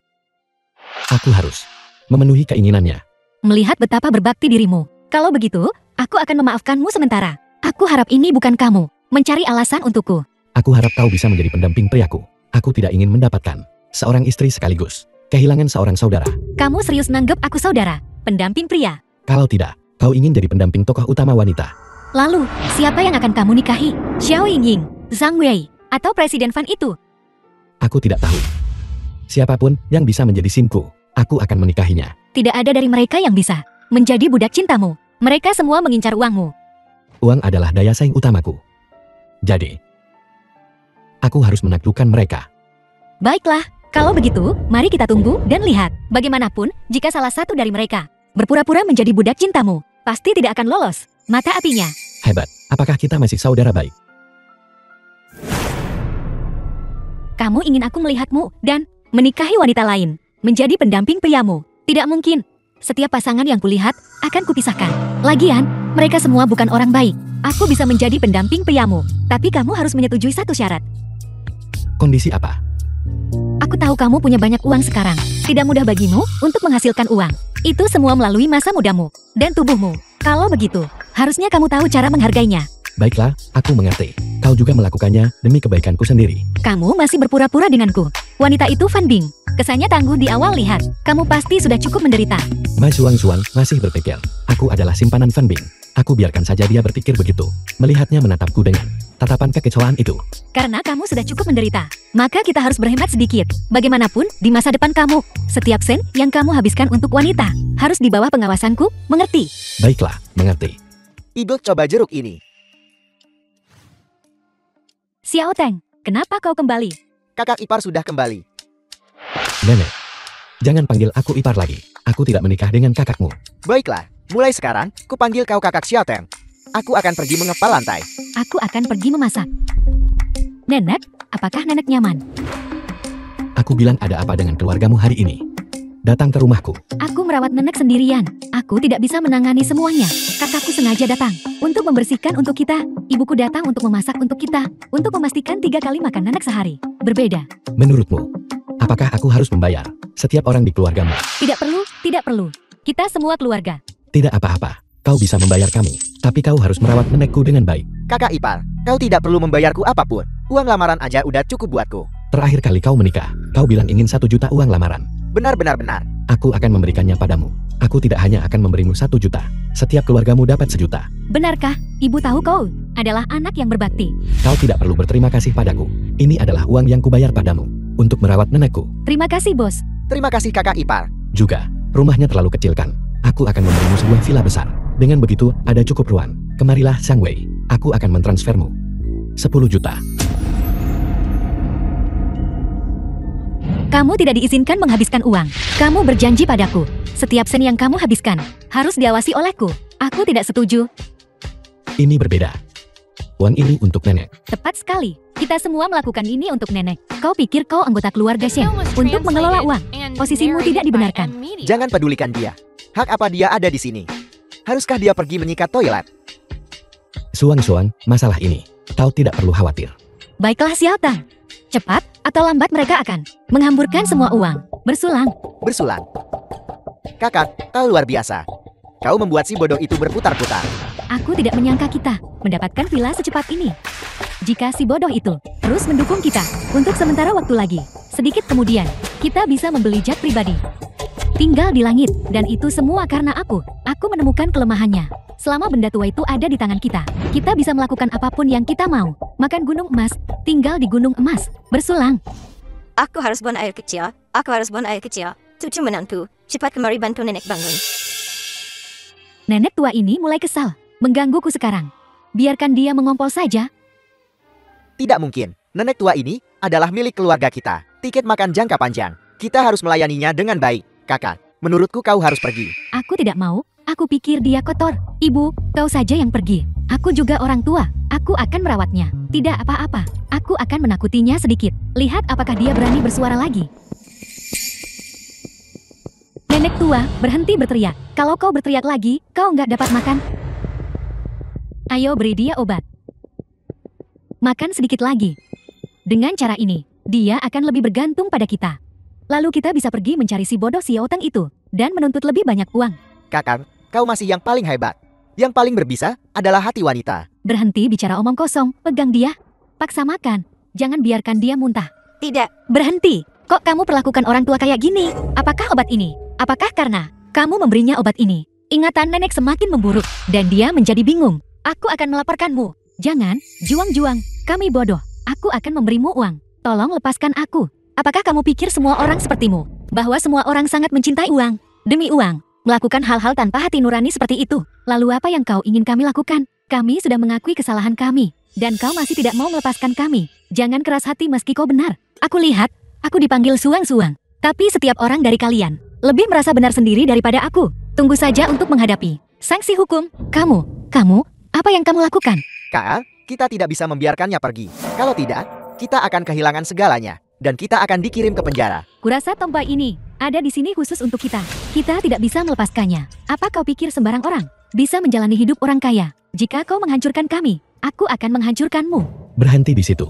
Speaker 1: aku harus memenuhi keinginannya.
Speaker 3: Melihat betapa berbakti dirimu. Kalau begitu, aku akan memaafkanmu sementara. Aku harap ini bukan kamu mencari alasan untukku.
Speaker 1: Aku harap kau bisa menjadi pendamping priaku. Aku tidak ingin mendapatkan seorang istri sekaligus kehilangan seorang saudara.
Speaker 3: Kamu serius nanggep aku saudara, pendamping pria?
Speaker 1: Kalau tidak, kau ingin jadi pendamping tokoh utama wanita.
Speaker 3: Lalu, siapa yang akan kamu nikahi? Xiao Yingying, Zhang Wei, atau Presiden Fan itu?
Speaker 1: Aku tidak tahu. Siapapun yang bisa menjadi simku, aku akan menikahinya.
Speaker 3: Tidak ada dari mereka yang bisa menjadi budak cintamu. Mereka semua mengincar uangmu.
Speaker 1: Uang adalah daya saing utamaku. Jadi, aku harus menaklukkan mereka.
Speaker 3: Baiklah, kalau begitu, mari kita tunggu dan lihat. Bagaimanapun, jika salah satu dari mereka berpura-pura menjadi budak cintamu, pasti tidak akan lolos mata apinya.
Speaker 1: Hebat, apakah kita masih saudara baik?
Speaker 3: Kamu ingin aku melihatmu dan menikahi wanita lain, menjadi pendamping priamu. Tidak mungkin. Setiap pasangan yang kulihat akan kupisahkan. Lagian, mereka semua bukan orang baik. Aku bisa menjadi pendamping priamu, tapi kamu harus menyetujui satu syarat.
Speaker 1: Kondisi apa?
Speaker 3: Aku tahu kamu punya banyak uang sekarang. Tidak mudah bagimu untuk menghasilkan uang. Itu semua melalui masa mudamu dan tubuhmu. Kalau begitu, harusnya kamu tahu cara menghargainya.
Speaker 1: Baiklah, aku mengerti. Kau juga melakukannya demi kebaikanku sendiri.
Speaker 3: Kamu masih berpura-pura denganku. Wanita itu Fan Bing. Kesannya tangguh di awal lihat. Kamu pasti sudah cukup menderita.
Speaker 1: Mai Suang masih berpikir, aku adalah simpanan Fan Bing. Aku biarkan saja dia berpikir begitu. Melihatnya menatapku dengan tatapan kekecewaan itu.
Speaker 3: Karena kamu sudah cukup menderita, maka kita harus berhemat sedikit. Bagaimanapun, di masa depan kamu, setiap sen yang kamu habiskan untuk wanita harus di bawah pengawasanku, mengerti?
Speaker 1: Baiklah, mengerti.
Speaker 2: Ibu coba jeruk ini.
Speaker 3: Xiao Teng, kenapa kau kembali?
Speaker 2: Kakak ipar sudah kembali.
Speaker 1: Nenek, jangan panggil aku ipar lagi. Aku tidak menikah dengan kakakmu.
Speaker 2: Baiklah, mulai sekarang, kupanggil kau kakak Xiao Teng. Aku akan pergi mengepal lantai.
Speaker 3: Aku akan pergi memasak. Nenek, apakah nenek nyaman?
Speaker 1: Aku bilang ada apa dengan keluargamu hari ini? Datang ke rumahku.
Speaker 3: Aku merawat nenek sendirian. Aku tidak bisa menangani semuanya. Kakakku sengaja datang untuk membersihkan untuk kita. Ibuku datang untuk memasak untuk kita, untuk memastikan 3 kali makan nenek sehari. Berbeda.
Speaker 1: Menurutmu, apakah aku harus membayar setiap orang di keluargamu?
Speaker 3: Tidak perlu, tidak perlu. Kita semua keluarga.
Speaker 1: Tidak apa-apa. Kau bisa membayar kami, tapi kau harus merawat nenekku dengan baik.
Speaker 2: Kakak ipar, kau tidak perlu membayarku apapun. Uang lamaran aja udah cukup buatku.
Speaker 1: Terakhir kali kau menikah, kau bilang ingin 1 juta uang lamaran.
Speaker 2: Benar.
Speaker 1: Aku akan memberikannya padamu. Aku tidak hanya akan memberimu 1 juta. Setiap keluargamu dapat 1 juta.
Speaker 3: Benarkah? Ibu tahu kau adalah anak yang berbakti.
Speaker 1: Kau tidak perlu berterima kasih padaku. Ini adalah uang yang kubayar padamu untuk merawat nenekku.
Speaker 3: Terima kasih, bos.
Speaker 2: Terima kasih kakak ipar.
Speaker 1: Juga, rumahnya terlalu kecil kan? Aku akan memberimu sebuah villa besar. Dengan begitu, ada cukup ruang. Kemarilah, Sang Wei. Aku akan mentransfermu 10 juta.
Speaker 3: Kamu tidak diizinkan menghabiskan uang. Kamu berjanji padaku. Setiap sen yang kamu habiskan harus diawasi olehku. Aku tidak setuju.
Speaker 1: Ini berbeda. Uang ini untuk nenek.
Speaker 3: Tepat sekali. Kita semua melakukan ini untuk nenek. Kau pikir kau anggota keluarga Shen
Speaker 4: Film was
Speaker 3: untuk mengelola
Speaker 4: translated
Speaker 3: uang.
Speaker 4: and
Speaker 3: Posisimu
Speaker 4: narrated
Speaker 3: tidak
Speaker 4: by
Speaker 3: dibenarkan.
Speaker 4: M Media.
Speaker 2: Jangan pedulikan dia. Hak apa dia ada di sini? Haruskah dia pergi menyikat toilet?
Speaker 1: Suang, masalah ini. Kau tidak perlu khawatir.
Speaker 3: Baiklah, Xiao Tang. Cepat atau lambat mereka akan menghamburkan semua uang. Bersulang.
Speaker 2: Bersulang. Kakak, kau luar biasa. Kau membuat si bodoh itu berputar-putar.
Speaker 3: Aku tidak menyangka kita mendapatkan villa secepat ini. Jika si bodoh itu terus mendukung kita untuk sementara waktu lagi, sedikit kemudian kita bisa membeli jet pribadi. Tinggal di langit, dan itu semua karena aku. Aku menemukan kelemahannya. Selama benda tua itu ada di tangan kita bisa melakukan apapun yang kita mau. Makan gunung emas, tinggal di gunung emas, bersulang.
Speaker 5: Aku harus buang air kecil. Cucu menantu, cepat kemari bantu nenek bangun.
Speaker 3: Nenek tua ini mulai kesal, menggangguku sekarang. Biarkan dia mengompol saja.
Speaker 2: Tidak mungkin. Nenek tua ini adalah milik keluarga kita. Tiket makan jangka panjang. Kita harus melayaninya dengan baik. Kakak, menurutku kau harus pergi.
Speaker 3: Aku tidak mau. Aku pikir dia kotor. Ibu, kau saja yang pergi. Aku juga orang tua. Aku akan merawatnya. Tidak apa-apa. Aku akan menakutinya sedikit. Lihat apakah dia berani bersuara lagi. Nenek tua, berhenti berteriak. Kalau kau berteriak lagi, kau nggak dapat makan. Ayo beri dia obat. Makan sedikit lagi. Dengan cara ini, dia akan lebih bergantung pada kita. Lalu kita bisa pergi mencari si bodoh Xiao Teng itu dan menuntut lebih banyak uang.
Speaker 2: Kakak, kau masih yang paling hebat. Yang paling berbisa adalah hati wanita.
Speaker 3: Berhenti bicara omong kosong, pegang dia. Paksa makan, jangan biarkan dia muntah.
Speaker 5: Tidak,
Speaker 3: Berhenti, kok kamu perlakukan orang tua kayak gini? Apakah obat ini? Apakah karena kamu memberinya obat ini? Ingatan nenek semakin memburuk, dan dia menjadi bingung. Aku akan melaporkanmu. Jangan, juang-juang, kami bodoh. Aku akan memberimu uang. Tolong lepaskan aku. Apakah kamu pikir semua orang sepertimu? Bahwa semua orang sangat mencintai uang? Demi uang, melakukan hal-hal tanpa hati nurani seperti itu. Lalu apa yang kau ingin kami lakukan? Kami sudah mengakui kesalahan kami. Dan kau masih tidak mau melepaskan kami. Jangan keras hati meski kau benar. Aku lihat, aku dipanggil Suang-Suang. Tapi setiap orang dari kalian lebih merasa benar sendiri daripada aku. Tunggu saja untuk menghadapi sanksi hukum. Kamu, apa yang kamu lakukan?
Speaker 2: Kak, kita tidak bisa membiarkannya pergi. Kalau tidak, kita akan kehilangan segalanya. Dan kita akan dikirim ke penjara.
Speaker 3: Kurasa tombak ini ada di sini khusus untuk kita. Kita tidak bisa melepaskannya. Apa kau pikir sembarang orang bisa menjalani hidup orang kaya. Jika kau menghancurkan kami, aku akan menghancurkanmu.
Speaker 1: Berhenti di situ.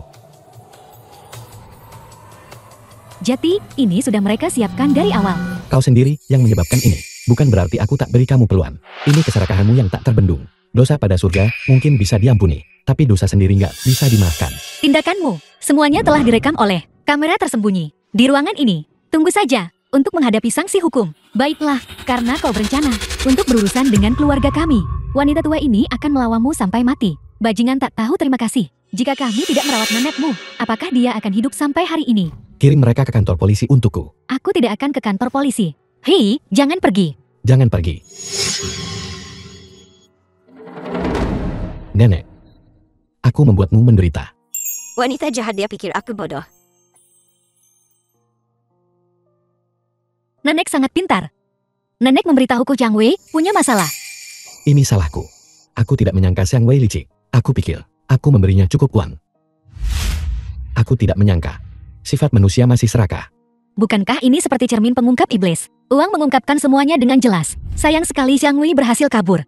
Speaker 3: Jadi, ini sudah mereka siapkan dari awal.
Speaker 1: Kau sendiri yang menyebabkan ini. Bukan berarti aku tak beri kamu peluang. Ini keserakahanmu yang tak terbendung. Dosa pada surga mungkin bisa diampuni, tapi dosa sendiri nggak bisa dimaafkan.
Speaker 3: Tindakanmu, semuanya telah direkam oleh kamera tersembunyi di ruangan ini. Tunggu saja untuk menghadapi sanksi hukum. Baiklah, karena kau berencana untuk berurusan dengan keluarga kami. Wanita tua ini akan melawanmu sampai mati. Bajingan tak tahu terima kasih. Jika kami tidak merawat nenekmu, apakah dia akan hidup sampai hari ini?
Speaker 1: Kirim mereka ke kantor polisi untukku.
Speaker 3: Aku tidak akan ke kantor polisi. Hei, jangan pergi.
Speaker 1: Jangan pergi. Nenek, aku membuatmu menderita.
Speaker 5: Wanita jahat, dia pikir aku bodoh.
Speaker 3: Nenek sangat pintar. Nenek memberitahuku Jiang Wei punya masalah.
Speaker 1: Ini salahku. Aku tidak menyangka Xiang Wei licik. Aku pikir aku memberinya cukup uang. Aku tidak menyangka sifat manusia masih serakah.
Speaker 3: Bukankah ini seperti cermin pengungkap iblis? Uang mengungkapkan semuanya dengan jelas. Sayang sekali Jiang Wei berhasil kabur.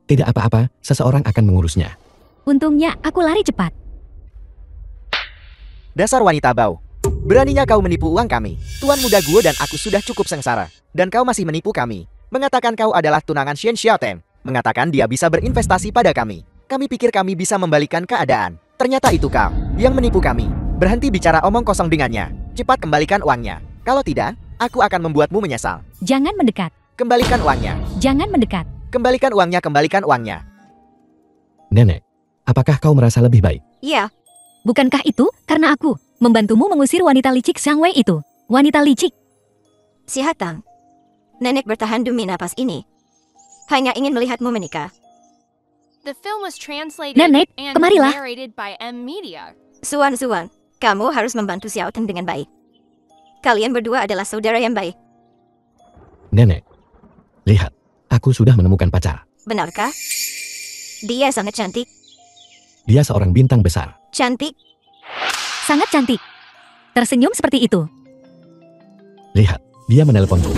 Speaker 1: Tidak apa-apa, seseorang akan mengurusnya.
Speaker 3: Untungnya aku lari cepat.
Speaker 2: Dasar wanita bau. Beraninya kau menipu uang kami. Tuan muda Guo dan aku sudah cukup sengsara. Dan kau masih menipu kami. Mengatakan kau adalah tunangan Shen Xiaoteng. Mengatakan dia bisa berinvestasi pada kami. Kami pikir kami bisa membalikan keadaan. Ternyata itu kau yang menipu kami. Berhenti bicara omong kosong dengannya. Cepat kembalikan uangnya. Kalau tidak, aku akan membuatmu menyesal.
Speaker 3: Jangan mendekat.
Speaker 2: Kembalikan uangnya.
Speaker 3: Jangan mendekat.
Speaker 2: Kembalikan uangnya, kembalikan uangnya.
Speaker 1: Nenek, apakah kau merasa lebih baik?
Speaker 5: Iya,
Speaker 3: Bukankah itu karena aku membantumu mengusir wanita licik Xiang Wei itu? Wanita licik.
Speaker 5: si Hatang. Nenek bertahan demi napas ini. Hanya ingin melihatmu menikah.
Speaker 4: The film was translated
Speaker 3: Nenek,
Speaker 4: and
Speaker 3: kemarilah.
Speaker 4: narrated by M Media.
Speaker 5: Suan, kamu harus membantu Xiaoteng dengan baik. Kalian berdua adalah saudara yang baik.
Speaker 1: Nenek, lihat, aku sudah menemukan pacar.
Speaker 5: Benarkah? Dia sangat cantik.
Speaker 1: Dia seorang bintang besar.
Speaker 5: Cantik?
Speaker 3: Sangat cantik. Tersenyum seperti itu.
Speaker 1: Lihat, dia menelponku.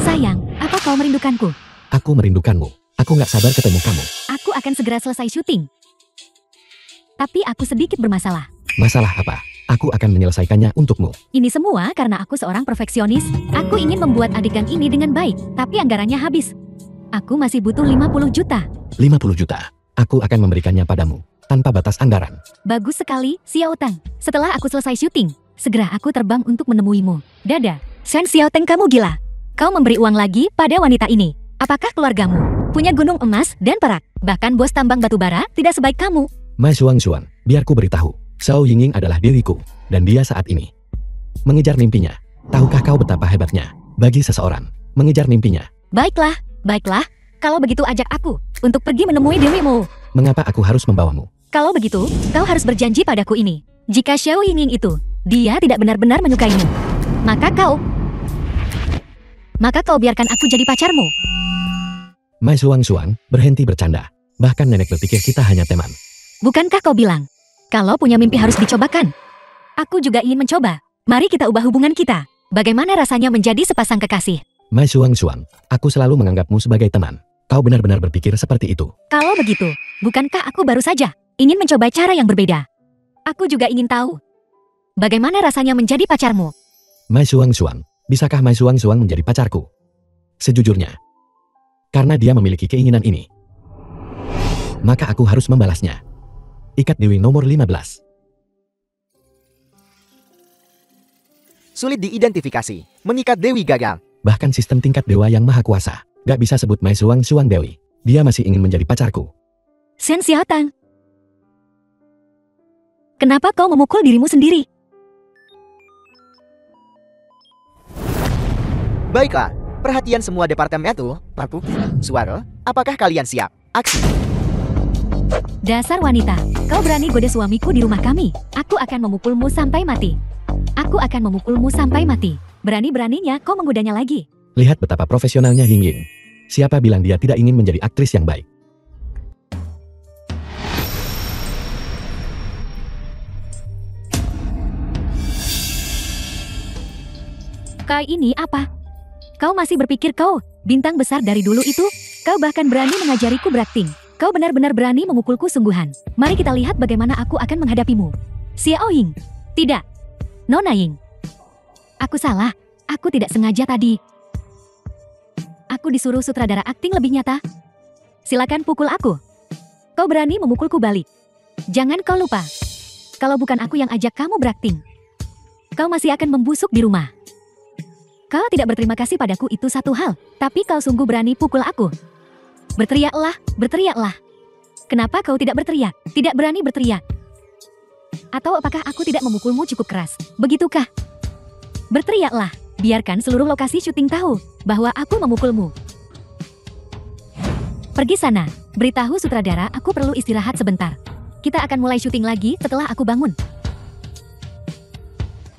Speaker 3: Sayang, apa kau merindukanku?
Speaker 1: Aku merindukanmu. Aku nggak sabar ketemu kamu.
Speaker 3: Aku akan segera selesai syuting. Tapi aku sedikit bermasalah.
Speaker 1: Masalah apa? Aku akan menyelesaikannya untukmu.
Speaker 3: Ini semua karena aku seorang perfeksionis. Aku ingin membuat adegan ini dengan baik, tapi anggarannya habis. Aku masih butuh 50 juta.
Speaker 1: 50 juta. Aku akan memberikannya padamu, tanpa batas anggaran.
Speaker 3: Bagus sekali, Xiaoteng. Setelah aku selesai syuting, segera aku terbang untuk menemuimu. Dadah, Shen Xiaoteng, kamu gila. Kau memberi uang lagi pada wanita ini. Apakah keluargamu punya gunung emas dan perak? Bahkan bos tambang batubara tidak sebaik kamu.
Speaker 1: Mai Xuan, biar ku beritahu. Zhao Yingying adalah diriku, dan dia saat ini mengejar mimpinya. Tahukah kau betapa hebatnya bagi seseorang mengejar mimpinya?
Speaker 3: Baiklah, baiklah. Kalau begitu ajak aku untuk pergi menemui dirimu.
Speaker 1: Mengapa aku harus membawamu?
Speaker 3: Kalau begitu, kau harus berjanji padaku ini. Jika Xiao Yingying itu, dia tidak benar-benar menyukaimu, maka kau biarkan aku jadi pacarmu.
Speaker 1: Mai Xuan, berhenti bercanda. Bahkan nenek berpikir kita hanya teman.
Speaker 3: Bukankah kau bilang, kalau punya mimpi harus dicobakan? Aku juga ingin mencoba. Mari kita ubah hubungan kita. Bagaimana rasanya menjadi sepasang kekasih?
Speaker 1: Mai Xuan, aku selalu menganggapmu sebagai teman. Kau benar-benar berpikir seperti itu.
Speaker 3: Kalau begitu, bukankah aku baru saja ingin mencoba cara yang berbeda? Aku juga ingin tahu, bagaimana rasanya menjadi pacarmu?
Speaker 1: Mai Xuan, bisakah Mai Xuan menjadi pacarku? Sejujurnya, karena dia memiliki keinginan ini, maka aku harus membalasnya. Ikat Dewi nomor 15.
Speaker 2: Sulit diidentifikasi. Mengikat Dewi gagal.
Speaker 1: Bahkan sistem tingkat dewa yang maha kuasa gak bisa sebut Mai Xuan Dewi. Dia masih ingin menjadi pacarku.
Speaker 3: Shen Xiaoteng, kenapa kau memukul dirimu sendiri?
Speaker 2: Baiklah, perhatian semua departemen itu. Lampu, suara, apakah kalian siap? Aksi.
Speaker 3: Dasar wanita, kau berani goda suamiku di rumah kami. Aku akan memukulmu sampai mati. Aku akan memukulmu sampai mati. Berani-beraninya kau menggodanya lagi.
Speaker 1: Lihat betapa profesionalnya Ying. Siapa bilang dia tidak ingin menjadi aktris yang baik?
Speaker 3: Kai ini apa? Kau masih berpikir kau bintang besar dari dulu itu? Kau bahkan berani mengajariku berakting. Kau benar-benar berani memukulku sungguhan. Mari kita lihat bagaimana aku akan menghadapimu. Xiao Ying. Tidak. Nona Ying. Aku salah. Aku tidak sengaja tadi. Aku disuruh sutradara akting lebih nyata. Silakan pukul aku. Kau berani memukulku balik. Jangan kau lupa. Kalau bukan aku yang ajak kamu berakting, kau masih akan membusuk di rumah. Kau tidak berterima kasih padaku itu satu hal, tapi kau sungguh berani pukul aku. Berteriaklah, berteriaklah. Kenapa kau tidak berteriak? Tidak berani berteriak. Atau apakah aku tidak memukulmu cukup keras? Begitukah? Berteriaklah. Biarkan seluruh lokasi syuting tahu bahwa aku memukulmu. Pergi sana. Beritahu sutradara aku perlu istirahat sebentar. Kita akan mulai syuting lagi setelah aku bangun.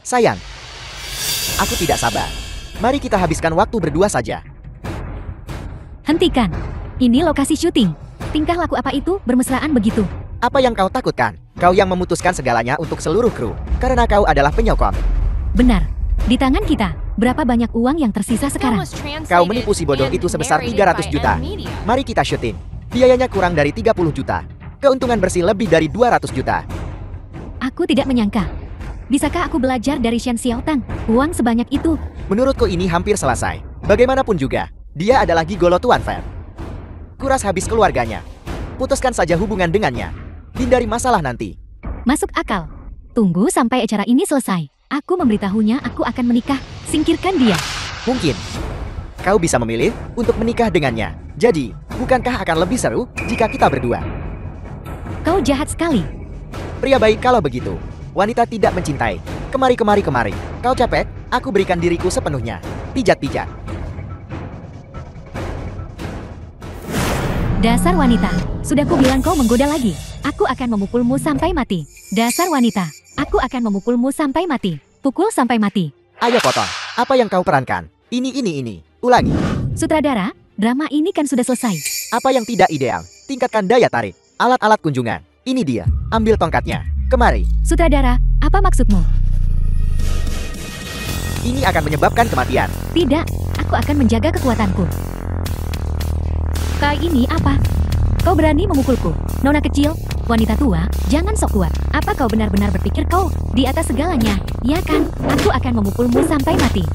Speaker 2: Sayang, aku tidak sabar. Mari kita habiskan waktu berdua saja.
Speaker 3: Hentikan. Ini lokasi syuting. Tingkah laku apa itu bermesraan begitu?
Speaker 2: Apa yang kau takutkan? Kau yang memutuskan segalanya untuk seluruh kru. Karena kau adalah penyokong.
Speaker 3: Benar. Di tangan kita, berapa banyak uang yang tersisa
Speaker 4: The film
Speaker 3: sekarang?
Speaker 4: was translated
Speaker 2: Kau menipu si bodoh
Speaker 4: and
Speaker 2: itu sebesar
Speaker 4: narrated
Speaker 2: 300
Speaker 4: by
Speaker 2: juta.
Speaker 4: M Media.
Speaker 2: Mari kita syuting. Biayanya kurang dari 30 juta. Keuntungan bersih lebih dari 200 juta.
Speaker 3: Aku tidak menyangka. Bisakah aku belajar dari Shen Xiaotang? Uang sebanyak itu.
Speaker 2: Menurutku ini hampir selesai. Bagaimanapun juga, dia adalah gigolo Tuan Fair. Kuras habis keluarganya. Putuskan saja hubungan dengannya. Hindari masalah nanti.
Speaker 3: Masuk akal. Tunggu sampai acara ini selesai. Aku memberitahunya aku akan menikah. Singkirkan dia.
Speaker 2: Mungkin kau bisa memilih untuk menikah dengannya. Jadi, bukankah akan lebih seru jika kita berdua?
Speaker 3: Kau jahat sekali.
Speaker 2: Pria baik kalau begitu. Wanita tidak mencintai. Kemari, kemari, kemari. Kau capek? Aku berikan diriku sepenuhnya. Pijat-pijat.
Speaker 3: Dasar wanita. Sudah kubilang kau menggoda lagi. Aku akan memukulmu sampai mati. Dasar wanita. Aku akan memukulmu sampai mati. Pukul sampai mati.
Speaker 2: Ayo potong. Apa yang kau perankan? Ini. Ulangi.
Speaker 3: Sutradara, drama ini kan sudah selesai.
Speaker 2: Apa yang tidak ideal? Tingkatkan daya tarik. Alat-alat kunjungan. Ini dia. Ambil tongkatnya. Kemari.
Speaker 3: Sutradara, apa maksudmu?
Speaker 2: Ini akan menyebabkan kematian.
Speaker 3: Tidak, aku akan menjaga kekuatanku. Kali ini apa? Kau berani memukulku? Nona kecil, wanita tua, jangan sok kuat. Apa kau benar-benar berpikir kau di atas segalanya? Ya kan, aku akan memukulmu sampai mati.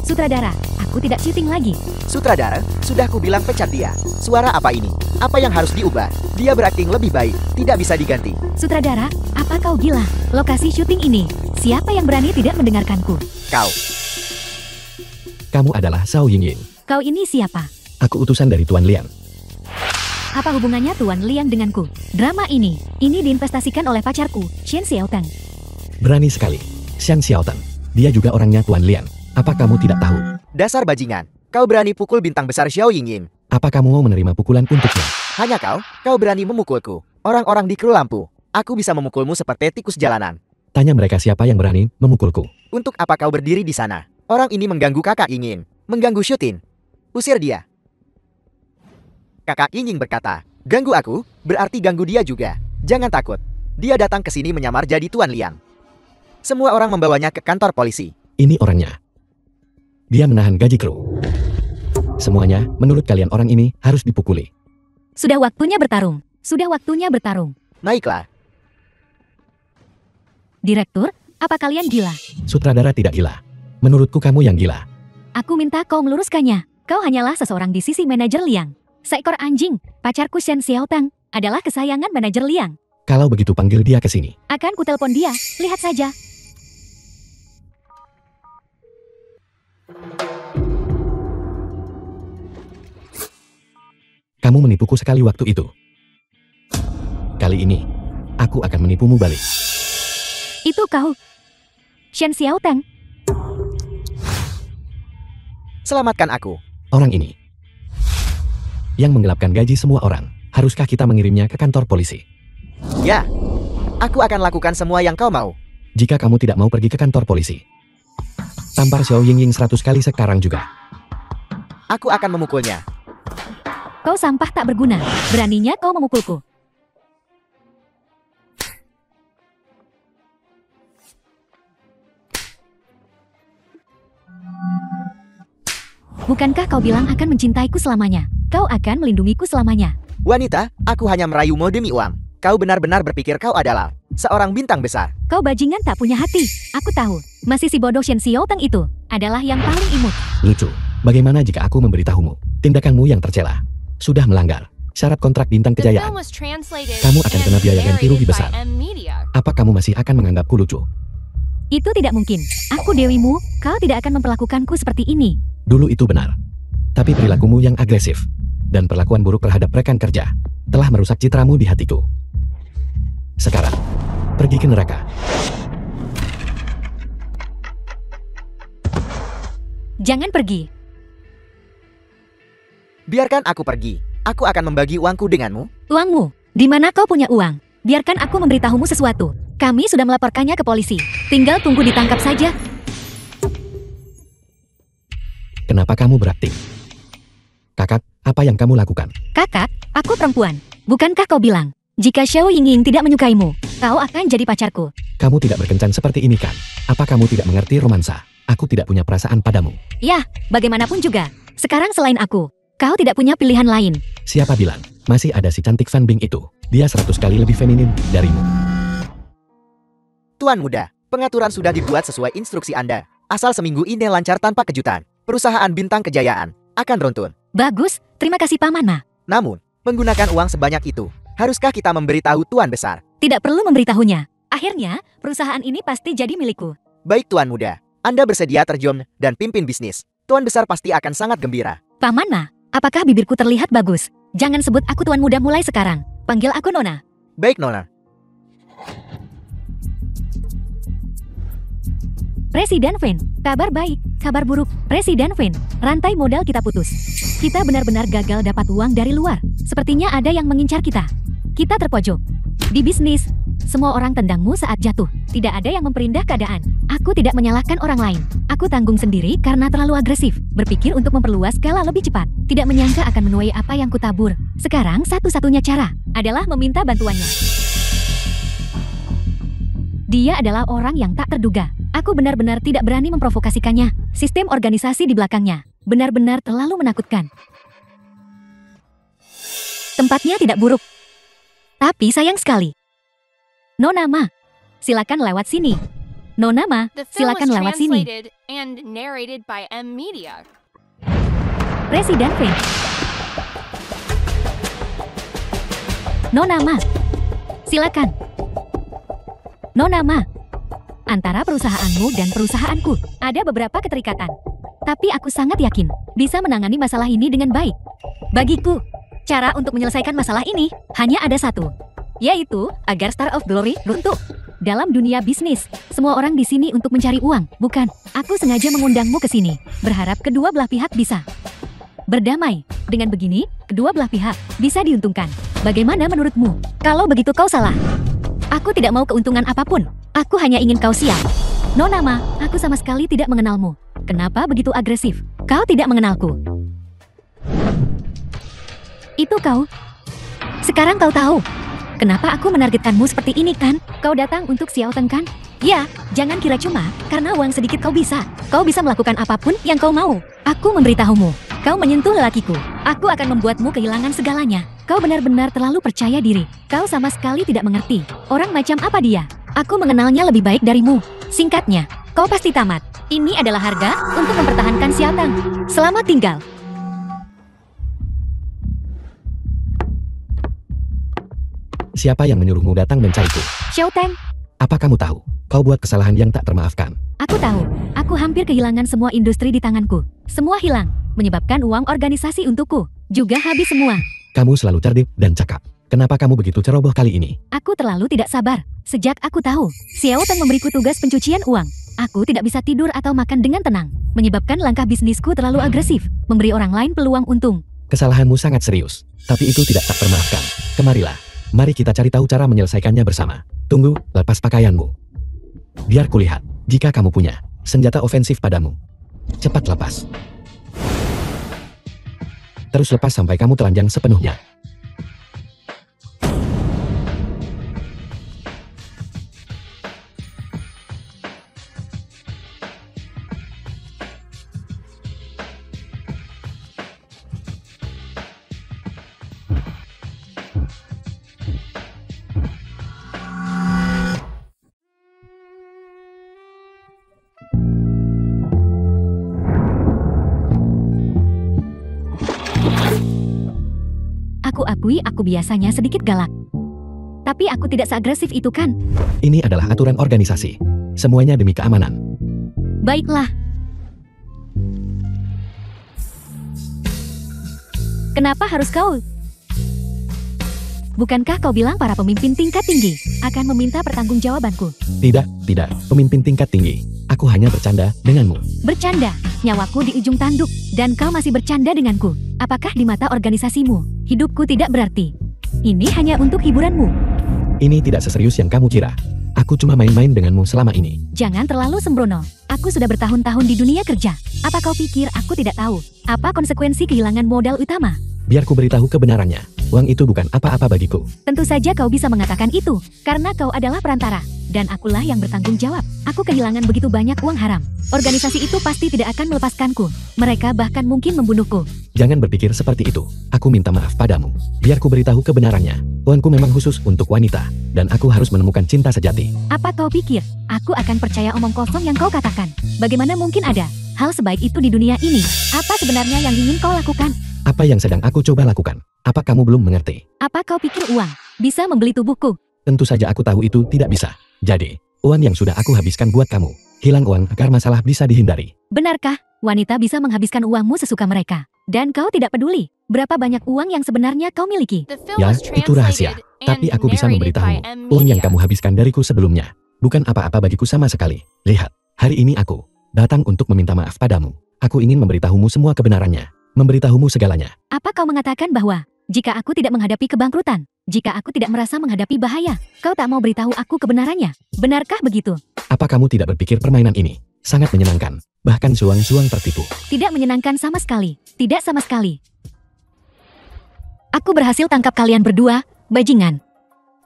Speaker 3: Sutradara, aku tidak syuting lagi.
Speaker 2: Sutradara, sudah kubilang pecat dia. Suara apa ini? Apa yang harus diubah? Dia berakting lebih baik. Tidak bisa diganti.
Speaker 3: Sutradara, apa kau gila? Lokasi syuting ini, siapa yang berani tidak mendengarkanku?
Speaker 2: Kau.
Speaker 1: Kamu adalah Xiao Yingying.
Speaker 3: Kau ini siapa?
Speaker 1: Aku utusan dari Tuan Liang.
Speaker 3: Apa hubungannya Tuan Liang denganku? Drama ini diinvestasikan oleh pacarku, Shen Xiaotang.
Speaker 1: Berani sekali. Shen Xiaotang. Dia juga orangnya Tuan Liang. Apa kamu tidak tahu?
Speaker 2: Dasar bajingan. Kau berani pukul bintang besar Xiao Yingying.
Speaker 1: Apa kamu mau menerima pukulan untuknya?
Speaker 2: Hanya kau berani memukulku. Orang-orang di kru lampu. Aku bisa memukulmu seperti tikus jalanan.
Speaker 1: Tanya mereka siapa yang berani memukulku.
Speaker 2: Untuk apa kau berdiri di sana? Orang ini mengganggu kakak Yingying. Mengganggu syuting. Usir dia. Kakak Yingying berkata, ganggu aku, berarti ganggu dia juga. Jangan takut. Dia datang ke sini menyamar jadi Tuan Liang. Semua orang membawanya ke kantor polisi.
Speaker 1: Ini orangnya. Dia menahan gaji kru. Semuanya, menurut kalian orang ini harus dipukuli.
Speaker 3: Sudah waktunya bertarung. Sudah waktunya bertarung.
Speaker 2: Naiklah.
Speaker 3: Direktur, apa kalian gila?
Speaker 1: Sutradara tidak gila. Menurutku kamu yang gila.
Speaker 3: Aku minta kau meluruskannya. Kau hanyalah seseorang di sisi manajer Liang. Seekor anjing, pacarku Shen Xiaotang, adalah kesayangan manajer Liang.
Speaker 1: Kalau begitu panggil dia ke sini.
Speaker 3: Akan kutelepon dia, lihat saja.
Speaker 1: Kamu menipuku sekali waktu itu. Kali ini, aku akan menipumu balik.
Speaker 3: Itu kau. Shen Xiaotang.
Speaker 2: Selamatkan aku.
Speaker 1: Orang ini. Yang menggelapkan gaji semua orang. Haruskah kita mengirimnya ke kantor polisi?
Speaker 2: Ya. Aku akan lakukan semua yang kau mau.
Speaker 1: Jika kamu tidak mau pergi ke kantor polisi, tampar Xiao Yingying 100 kali sekarang juga.
Speaker 2: Aku akan memukulnya.
Speaker 3: Kau sampah tak berguna. Beraninya kau memukulku. Bukankah kau bilang akan mencintaiku selamanya? Kau akan melindungiku selamanya.
Speaker 2: Wanita, aku hanya merayumu demi uang. Kau benar-benar berpikir kau adalah seorang bintang besar.
Speaker 3: Kau bajingan tak punya hati. Aku tahu, masih si bodoh Shen Xiaoteng itu adalah yang paling imut.
Speaker 1: Lucu. Bagaimana jika aku memberitahumu? Tindakanmu yang tercela sudah melanggar syarat kontrak bintang
Speaker 4: The film
Speaker 1: kejayaan.
Speaker 4: was translated
Speaker 1: Kamu akan kena
Speaker 4: and
Speaker 1: biaya ganti rugi
Speaker 4: narrated
Speaker 1: besar.
Speaker 4: by M Media.
Speaker 1: Apa kamu masih akan menganggapku lucu?
Speaker 3: Itu tidak mungkin. Aku dewimu, kau tidak akan memperlakukanku seperti ini.
Speaker 1: Dulu itu benar. Tapi perilakumu yang agresif dan perlakuan buruk terhadap rekan kerja telah merusak citramu di hatiku. Sekarang, pergi ke neraka.
Speaker 3: Jangan pergi.
Speaker 2: Biarkan aku pergi. Aku akan membagi uangku denganmu.
Speaker 3: Uangmu? Di mana kau punya uang? Biarkan aku memberitahumu sesuatu. Kami sudah melaporkannya ke polisi. Tinggal tunggu ditangkap saja.
Speaker 1: Kenapa kamu berakting? Kakak, apa yang kamu lakukan?
Speaker 3: Kakak, aku perempuan. Bukankah kau bilang, jika Xiao Yingying tidak menyukaimu, kau akan jadi pacarku?
Speaker 1: Kamu tidak berkencan seperti ini kan? Apa kamu tidak mengerti romansa? Aku tidak punya perasaan padamu.
Speaker 3: Ya, bagaimanapun juga. Sekarang selain aku, kau tidak punya pilihan lain.
Speaker 1: Siapa bilang? Masih ada si cantik Fan Bing itu. Dia 100 kali lebih feminin darimu.
Speaker 2: Tuan muda, pengaturan sudah dibuat sesuai instruksi Anda. Asal seminggu ini lancar tanpa kejutan, perusahaan bintang kejayaan akan runtuh.
Speaker 3: Bagus, terima kasih Paman Ma.
Speaker 2: Namun, menggunakan uang sebanyak itu, haruskah kita memberitahu Tuan Besar?
Speaker 3: Tidak perlu memberitahunya. Akhirnya, perusahaan ini pasti jadi milikku.
Speaker 2: Baik Tuan muda, Anda bersedia terjun dan pimpin bisnis. Tuan Besar pasti akan sangat gembira.
Speaker 3: Paman Ma, apakah bibirku terlihat bagus? Jangan sebut aku Tuan Muda mulai sekarang. Panggil aku Nona.
Speaker 2: Baik Nona.
Speaker 3: Presiden Fen, kabar baik, kabar buruk. Presiden Fen, rantai modal kita putus. Kita benar-benar gagal dapat uang dari luar. Sepertinya ada yang mengincar kita. Kita terpojok. Di bisnis, semua orang tendangmu saat jatuh. Tidak ada yang memperindah keadaan. Aku tidak menyalahkan orang lain. Aku tanggung sendiri karena terlalu agresif. Berpikir untuk memperluas skala lebih cepat. Tidak menyangka akan menuai apa yang kutabur. Sekarang satu-satunya cara adalah meminta bantuannya. Dia adalah orang yang tak terduga. Aku benar-benar tidak berani memprovokasikannya. Sistem organisasi di belakangnya benar-benar terlalu menakutkan. Tempatnya tidak buruk, tapi sayang sekali. Nona Ma, silakan lewat sini. Nona Ma,
Speaker 4: The film was
Speaker 3: silakan lewat sini.
Speaker 4: translated and narrated by M Media.
Speaker 3: Presiden Feng. Nona Ma, silakan. Nona Ma, antara perusahaanmu dan perusahaanku ada beberapa keterikatan. Tapi aku sangat yakin bisa menangani masalah ini dengan baik. Bagiku, cara untuk menyelesaikan masalah ini hanya ada satu, yaitu agar Star of Glory runtuh. Dalam dunia bisnis, semua orang di sini untuk mencari uang, bukan? Aku sengaja mengundangmu ke sini, berharap kedua belah pihak bisa berdamai. Dengan begini, kedua belah pihak bisa diuntungkan. Bagaimana menurutmu? Kalau begitu kau salah. Aku tidak mau keuntungan apapun. Aku hanya ingin kau siap. Nona Ma, aku sama sekali tidak mengenalmu. Kenapa begitu agresif? Kau tidak mengenalku. Itu kau. Sekarang kau tahu kenapa aku menargetkanmu seperti ini kan? Kau datang untuk Xiaoteng kan? Ya, jangan kira cuma karena uang sedikit kau bisa. Kau bisa melakukan apapun yang kau mau. Aku memberitahumu. Kau menyentuh lelakiku. Aku akan membuatmu kehilangan segalanya. Kau benar-benar terlalu percaya diri. Kau sama sekali tidak mengerti. Orang macam apa dia? Aku mengenalnya lebih baik darimu. Singkatnya, kau pasti tamat. Ini adalah harga untuk mempertahankan Xiaoteng. Selamat tinggal.
Speaker 1: Siapa yang menyuruhmu datang mencariku?
Speaker 3: Xiaoteng,
Speaker 1: Apa kamu tahu? Kau buat kesalahan yang tak termaafkan.
Speaker 3: aku tahu. Aku hampir kehilangan semua industri di tanganku. Semua hilang, menyebabkan uang organisasi untukku juga habis semua.
Speaker 1: Kamu selalu cerdik dan cakap. Kenapa kamu begitu ceroboh kali ini?
Speaker 3: Aku terlalu tidak sabar. Sejak aku tahu Xiaoteng memberiku tugas pencucian uang, aku tidak bisa tidur atau makan dengan tenang. Menyebabkan langkah bisnisku terlalu agresif, memberi orang lain peluang untung.
Speaker 1: Kesalahanmu sangat serius, tapi itu tidak tak termaafkan. Kemarilah, mari kita cari tahu cara menyelesaikannya bersama. Tunggu, lepas pakaianmu. Biar kulihat, jika kamu punya senjata ofensif padamu. Cepat lepas. Terus lepas sampai kamu telanjang sepenuhnya.
Speaker 3: akui aku biasanya sedikit galak. Tapi aku tidak seagresif itu kan?
Speaker 1: Ini adalah aturan organisasi. Semuanya demi keamanan.
Speaker 3: Baiklah. Kenapa harus kau? Bukankah kau bilang para pemimpin tingkat tinggi akan meminta pertanggungjawabanku?
Speaker 1: Tidak, pemimpin tingkat tinggi. Aku hanya bercanda denganmu.
Speaker 3: Bercanda? Nyawaku di ujung tanduk, dan kau masih bercanda denganku. Apakah di mata organisasimu, hidupku tidak berarti? Ini hanya untuk hiburanmu.
Speaker 1: Ini tidak seserius yang kamu kira. Aku cuma main-main denganmu selama ini.
Speaker 3: Jangan terlalu sembrono. Aku sudah bertahun-tahun di dunia kerja. Apa kau pikir aku tidak tahu apa konsekuensi kehilangan modal utama?
Speaker 1: Biar ku beritahu kebenarannya. Uang itu bukan apa-apa bagiku.
Speaker 3: Tentu saja kau bisa mengatakan itu, karena kau adalah perantara. Dan akulah yang bertanggung jawab. Aku kehilangan begitu banyak uang haram. Organisasi itu pasti tidak akan melepaskanku. Mereka bahkan mungkin membunuhku.
Speaker 1: Jangan berpikir seperti itu. Aku minta maaf padamu. Biar ku beritahu kebenarannya. Uangku memang khusus untuk wanita. Dan aku harus menemukan cinta sejati.
Speaker 3: Apa kau pikir aku akan percaya omong kosong yang kau katakan? Bagaimana mungkin ada hal sebaik itu di dunia ini? Apa sebenarnya yang ingin kau lakukan?
Speaker 1: Apa yang sedang aku coba lakukan? Apa kamu belum mengerti?
Speaker 3: Apa kau pikir uang bisa membeli tubuhku?
Speaker 1: Tentu saja aku tahu itu tidak bisa. Jadi, uang yang sudah aku habiskan buat kamu. Hilang uang agar masalah bisa dihindari.
Speaker 3: Benarkah wanita bisa menghabiskan uangmu sesuka mereka? Dan kau tidak peduli berapa banyak uang yang sebenarnya kau miliki?
Speaker 4: The film
Speaker 1: Ya,
Speaker 4: was
Speaker 1: itu rahasia.
Speaker 4: translated
Speaker 1: Tapi
Speaker 4: and
Speaker 1: aku bisa
Speaker 4: narrated by
Speaker 1: memberitahumu.
Speaker 4: M.
Speaker 1: Uang yang
Speaker 4: Media.
Speaker 1: kamu habiskan dariku sebelumnya bukan apa-apa bagiku sama sekali. Lihat, hari ini aku datang untuk meminta maaf padamu. Aku ingin memberitahumu semua kebenarannya. Memberitahumu segalanya.
Speaker 3: Apa kau mengatakan bahwa jika aku tidak menghadapi kebangkrutan, jika aku tidak merasa menghadapi bahaya, kau tak mau beritahu aku kebenarannya? Benarkah begitu?
Speaker 1: Apa kamu tidak berpikir permainan ini sangat menyenangkan? Bahkan suang-suang tertipu.
Speaker 3: Tidak menyenangkan sama sekali. Tidak sama sekali. Aku berhasil tangkap kalian berdua, bajingan.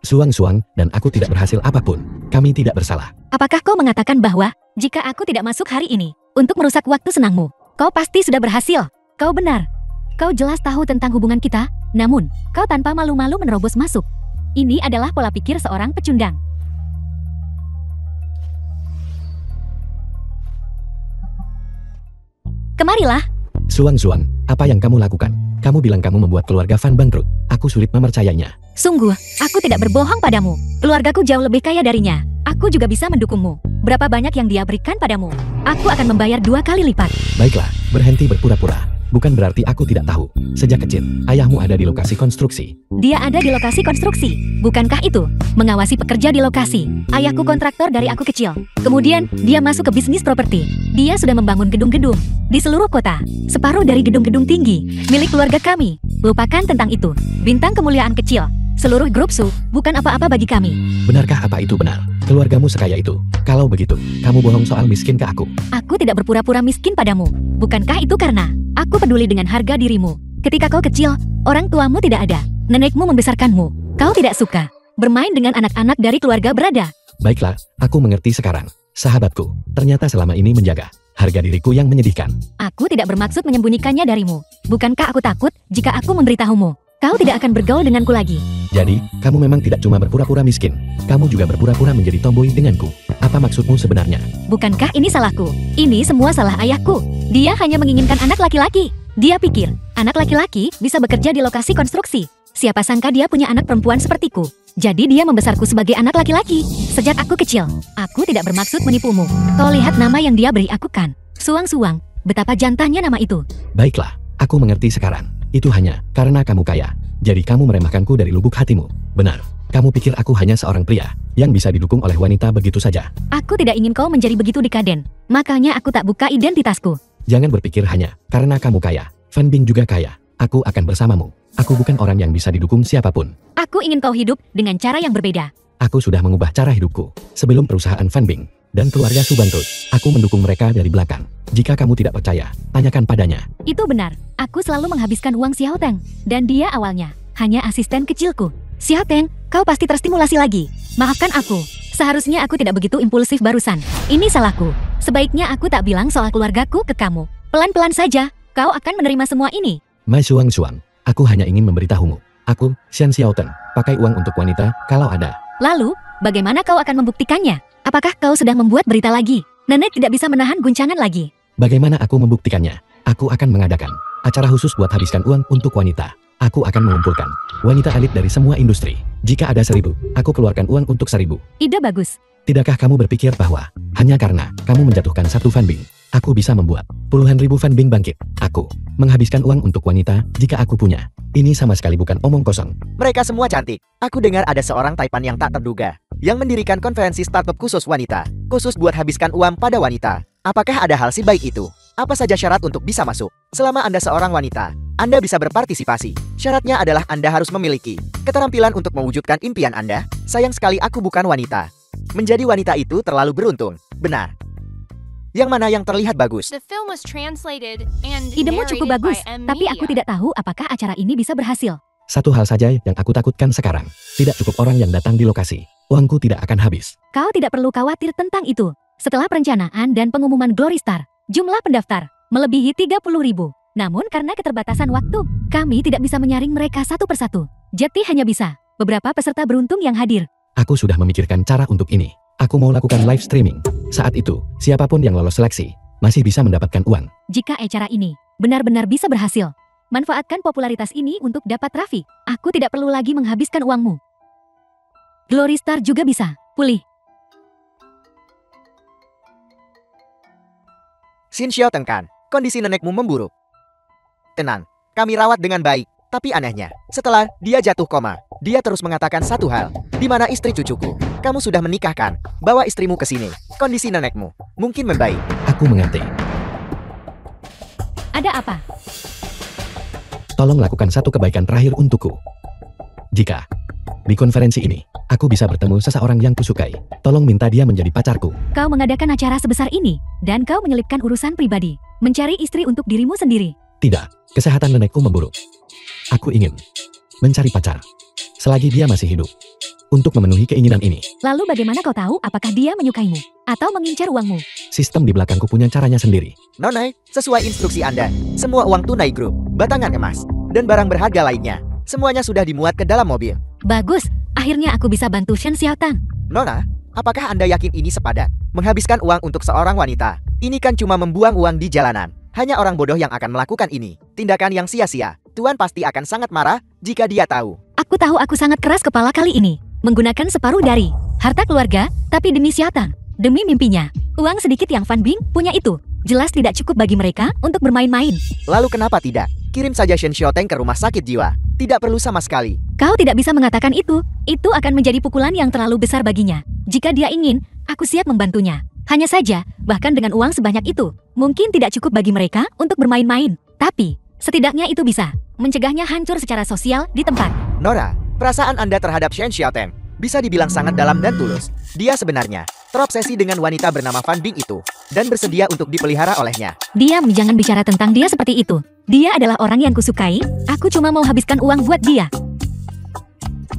Speaker 1: Suang-suang dan aku tidak berhasil apapun. Kami tidak bersalah.
Speaker 3: Apakah kau mengatakan bahwa jika aku tidak masuk hari ini untuk merusak waktu senangmu, kau pasti sudah berhasil? Kau benar. Kau jelas tahu tentang hubungan kita, namun kau tanpa malu-malu menerobos masuk. Ini adalah pola pikir seorang pecundang. Kemarilah.
Speaker 1: Suang-suang, apa yang kamu lakukan? Kamu bilang kamu membuat keluarga Van bangkrut. Aku sulit mempercayainya.
Speaker 3: Sungguh, aku tidak berbohong padamu. Keluargaku jauh lebih kaya darinya. Aku juga bisa mendukungmu. Berapa banyak yang dia berikan padamu? Aku akan membayar 2 kali lipat.
Speaker 1: Baiklah, berhenti berpura-pura. Bukan berarti aku tidak tahu. Sejak kecil, ayahmu ada di lokasi konstruksi.
Speaker 3: Dia ada di lokasi konstruksi. Bukankah itu? Mengawasi pekerja di lokasi. Ayahku kontraktor dari aku kecil. Kemudian, dia masuk ke bisnis properti. Dia sudah membangun gedung-gedung di seluruh kota. Separuh dari gedung-gedung tinggi milik keluarga kami. Lupakan tentang itu. Bintang kemuliaan kecil. Seluruh grup Su bukan apa-apa bagi kami.
Speaker 1: Benarkah apa itu benar? Keluargamu sekaya itu. Kalau begitu, kamu bohong soal miskin ke aku.
Speaker 3: Aku tidak berpura-pura miskin padamu. Bukankah itu karena aku peduli dengan harga dirimu? Ketika kau kecil, orang tuamu tidak ada. Nenekmu membesarkanmu. Kau tidak suka bermain dengan anak-anak dari keluarga berada.
Speaker 1: Baiklah, aku mengerti sekarang. Sahabatku, ternyata selama ini menjaga harga diriku yang menyedihkan.
Speaker 3: Aku tidak bermaksud menyembunyikannya darimu. Bukankah aku takut jika aku memberitahumu? Kau tidak akan bergaul denganku lagi.
Speaker 1: Jadi, kamu memang tidak cuma berpura-pura miskin. Kamu juga berpura-pura menjadi tomboy denganku. Apa maksudmu sebenarnya?
Speaker 3: Bukankah ini salahku? Ini semua salah ayahku. Dia hanya menginginkan anak laki-laki. Dia pikir, anak laki-laki bisa bekerja di lokasi konstruksi. Siapa sangka dia punya anak perempuan sepertiku. Jadi dia membesarku sebagai anak laki-laki. Sejak aku kecil, aku tidak bermaksud menipumu. Kau lihat nama yang dia beri aku kan? Suang-suang, betapa jantannya nama itu.
Speaker 1: Baiklah, aku mengerti sekarang. Itu hanya karena kamu kaya. Jadi kamu meremehkanku dari lubuk hatimu. Benar. Kamu pikir aku hanya seorang pria yang bisa didukung oleh wanita begitu saja.
Speaker 3: Aku tidak ingin kau menjadi begitu dekaden. Makanya aku tak buka identitasku.
Speaker 1: Jangan berpikir hanya karena kamu kaya. Van Bing juga kaya. Aku akan bersamamu. Aku bukan orang yang bisa didukung siapapun.
Speaker 3: Aku ingin kau hidup dengan cara yang berbeda.
Speaker 1: Aku sudah mengubah cara hidupku. Sebelum perusahaan Van Bing dan keluarga Su bangkrut, aku mendukung mereka dari belakang. Jika kamu tidak percaya, tanyakan padanya.
Speaker 3: Itu benar. Aku selalu menghabiskan uang Xiao Teng. Dan dia awalnya hanya asisten kecilku. Xiao Teng, kau pasti terstimulasi lagi. Maafkan aku. Seharusnya aku tidak begitu impulsif barusan. Ini salahku. Sebaiknya aku tak bilang soal keluargaku ke kamu. Pelan-pelan saja, kau akan menerima semua ini.
Speaker 1: Mai Suang-suang, aku hanya ingin memberitahumu. Aku, Xian Xiao Teng, pakai uang untuk wanita kalau ada.
Speaker 3: Lalu, bagaimana kau akan membuktikannya? Apakah kau sedang membuat berita lagi? Nenek tidak bisa menahan guncangan lagi.
Speaker 1: Bagaimana aku membuktikannya? Aku akan mengadakan acara khusus buat habiskan uang untuk wanita. Aku akan mengumpulkan wanita elit dari semua industri. Jika ada 1.000, aku keluarkan uang untuk 1.000.
Speaker 3: Ide bagus.
Speaker 1: Tidakkah kamu berpikir bahwa hanya karena kamu menjatuhkan satu fanbing, aku bisa membuat puluhan ribu fanbing bangkit? Aku menghabiskan uang untuk wanita jika aku punya. Ini sama sekali bukan omong kosong.
Speaker 2: Mereka semua cantik. Aku dengar ada seorang Taipan yang tak terduga, yang mendirikan konferensi startup khusus wanita, khusus buat habiskan uang pada wanita. Apakah ada hal si baik itu? Apa saja syarat untuk bisa masuk? Selama Anda seorang wanita, Anda bisa berpartisipasi. Syaratnya adalah Anda harus memiliki keterampilan untuk mewujudkan impian Anda. Sayang sekali aku bukan wanita. Menjadi wanita itu terlalu beruntung. Benar. Yang mana yang terlihat bagus?
Speaker 4: The film was translated and
Speaker 3: Idemu cukup
Speaker 4: narrated
Speaker 3: bagus,
Speaker 4: by M.
Speaker 3: tapi aku
Speaker 4: Media.
Speaker 3: tidak tahu apakah acara ini bisa berhasil.
Speaker 1: Satu hal saja yang aku takutkan sekarang. Tidak cukup orang yang datang di lokasi. Uangku tidak akan habis.
Speaker 3: Kau tidak perlu khawatir tentang itu. Setelah perencanaan dan pengumuman Glory Star, jumlah pendaftar melebihi 30.000. Namun karena keterbatasan waktu, kami tidak bisa menyaring mereka satu persatu. Jadi hanya bisa beberapa peserta beruntung yang hadir.
Speaker 1: Aku sudah memikirkan cara untuk ini. Aku mau lakukan live streaming. Saat itu, siapapun yang lolos seleksi masih bisa mendapatkan uang.
Speaker 3: Jika acara ini benar-benar bisa berhasil, manfaatkan popularitas ini untuk dapat traffic. Aku tidak perlu lagi menghabiskan uangmu. Glory Star juga bisa pulih.
Speaker 2: Xin Xiao Tengkan, kondisi nenekmu memburuk. Tenang, kami rawat dengan baik. Tapi anehnya, setelah dia jatuh koma, dia terus mengatakan satu hal. Di mana istri cucuku? Kamu sudah menikahkan. Bawa istrimu ke sini. Kondisi nenekmu mungkin membaik.
Speaker 1: Aku mengerti.
Speaker 3: Ada apa?
Speaker 1: Tolong lakukan satu kebaikan terakhir untukku. Jika di konferensi ini, aku bisa bertemu seseorang yang kusukai, tolong minta dia menjadi pacarku.
Speaker 3: Kau mengadakan acara sebesar ini, dan kau menyelipkan urusan pribadi, mencari istri untuk dirimu sendiri.
Speaker 1: Tidak, kesehatan nenekku memburuk. Aku ingin mencari pacar selagi dia masih hidup. Untuk memenuhi keinginan ini,
Speaker 3: Lalu bagaimana kau tahu apakah dia menyukaimu atau mengincar uangmu?
Speaker 1: sistem di belakangku punya caranya sendiri.
Speaker 2: Nonai, sesuai instruksi Anda, semua uang tunai grup, batangan emas, dan barang berharga lainnya, semuanya sudah dimuat ke dalam mobil.
Speaker 3: Bagus, akhirnya aku bisa bantu Shen Xiaotang.
Speaker 2: Nona, apakah Anda yakin ini sepadan? Menghabiskan uang untuk seorang wanita, ini kan cuma membuang uang di jalanan. Hanya orang bodoh yang akan melakukan ini. Tindakan yang sia-sia. Tuan pasti akan sangat marah jika dia tahu.
Speaker 3: Aku tahu aku sangat keras kepala kali ini, menggunakan separuh dari harta keluarga, tapi demi Xiaotang, demi mimpinya. Uang sedikit yang Fan Bing punya itu, jelas tidak cukup bagi mereka untuk bermain-main.
Speaker 2: Lalu kenapa tidak? Kirim saja Shen Xiaoteng ke rumah sakit jiwa. Tidak perlu sama sekali.
Speaker 3: Kau tidak bisa mengatakan itu akan menjadi pukulan yang terlalu besar baginya. Jika dia ingin, aku siap membantunya. Hanya saja, bahkan dengan uang sebanyak itu, mungkin tidak cukup bagi mereka untuk bermain-main. Tapi, setidaknya itu bisa mencegahnya hancur secara sosial di tempat.
Speaker 2: Nora, perasaan Anda terhadap Shen Xiaoteng bisa dibilang sangat dalam dan tulus. Dia sebenarnya terobsesi dengan wanita bernama Fan Bing itu dan bersedia untuk dipelihara olehnya.
Speaker 3: Diam, jangan bicara tentang dia seperti itu. Dia adalah orang yang kusukai, aku cuma mau habiskan uang buat dia.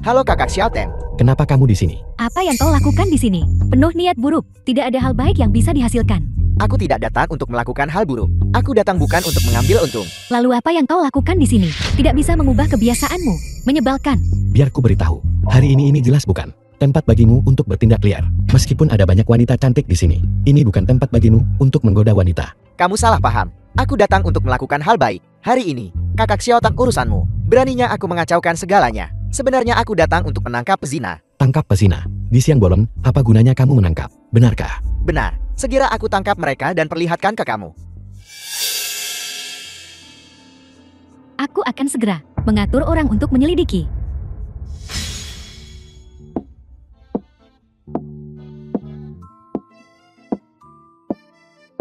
Speaker 2: Halo kakak Xiaoteng.
Speaker 1: Kenapa kamu di sini?
Speaker 3: Apa yang kau lakukan di sini? Penuh niat buruk, tidak ada hal baik yang bisa dihasilkan.
Speaker 2: Aku tidak datang untuk melakukan hal buruk. Aku datang bukan untuk mengambil untung.
Speaker 3: Lalu apa yang kau lakukan di sini? Tidak bisa mengubah kebiasaanmu. Menyebalkan.
Speaker 1: Biar ku beritahu, hari ini jelas bukan tempat bagimu untuk bertindak liar. Meskipun ada banyak wanita cantik di sini, ini bukan tempat bagimu untuk menggoda wanita.
Speaker 2: Kamu salah paham. Aku datang untuk melakukan hal baik. Hari ini, kakak Xiaotang urusanmu. Beraninya aku mengacaukan segalanya. Sebenarnya aku datang untuk menangkap pezina.
Speaker 1: Tangkap pezina. Di siang bolong, apa gunanya kamu menangkap? Benarkah?
Speaker 2: Benar. Segera aku tangkap mereka dan perlihatkan ke kamu.
Speaker 3: Aku akan segera mengatur orang untuk menyelidiki.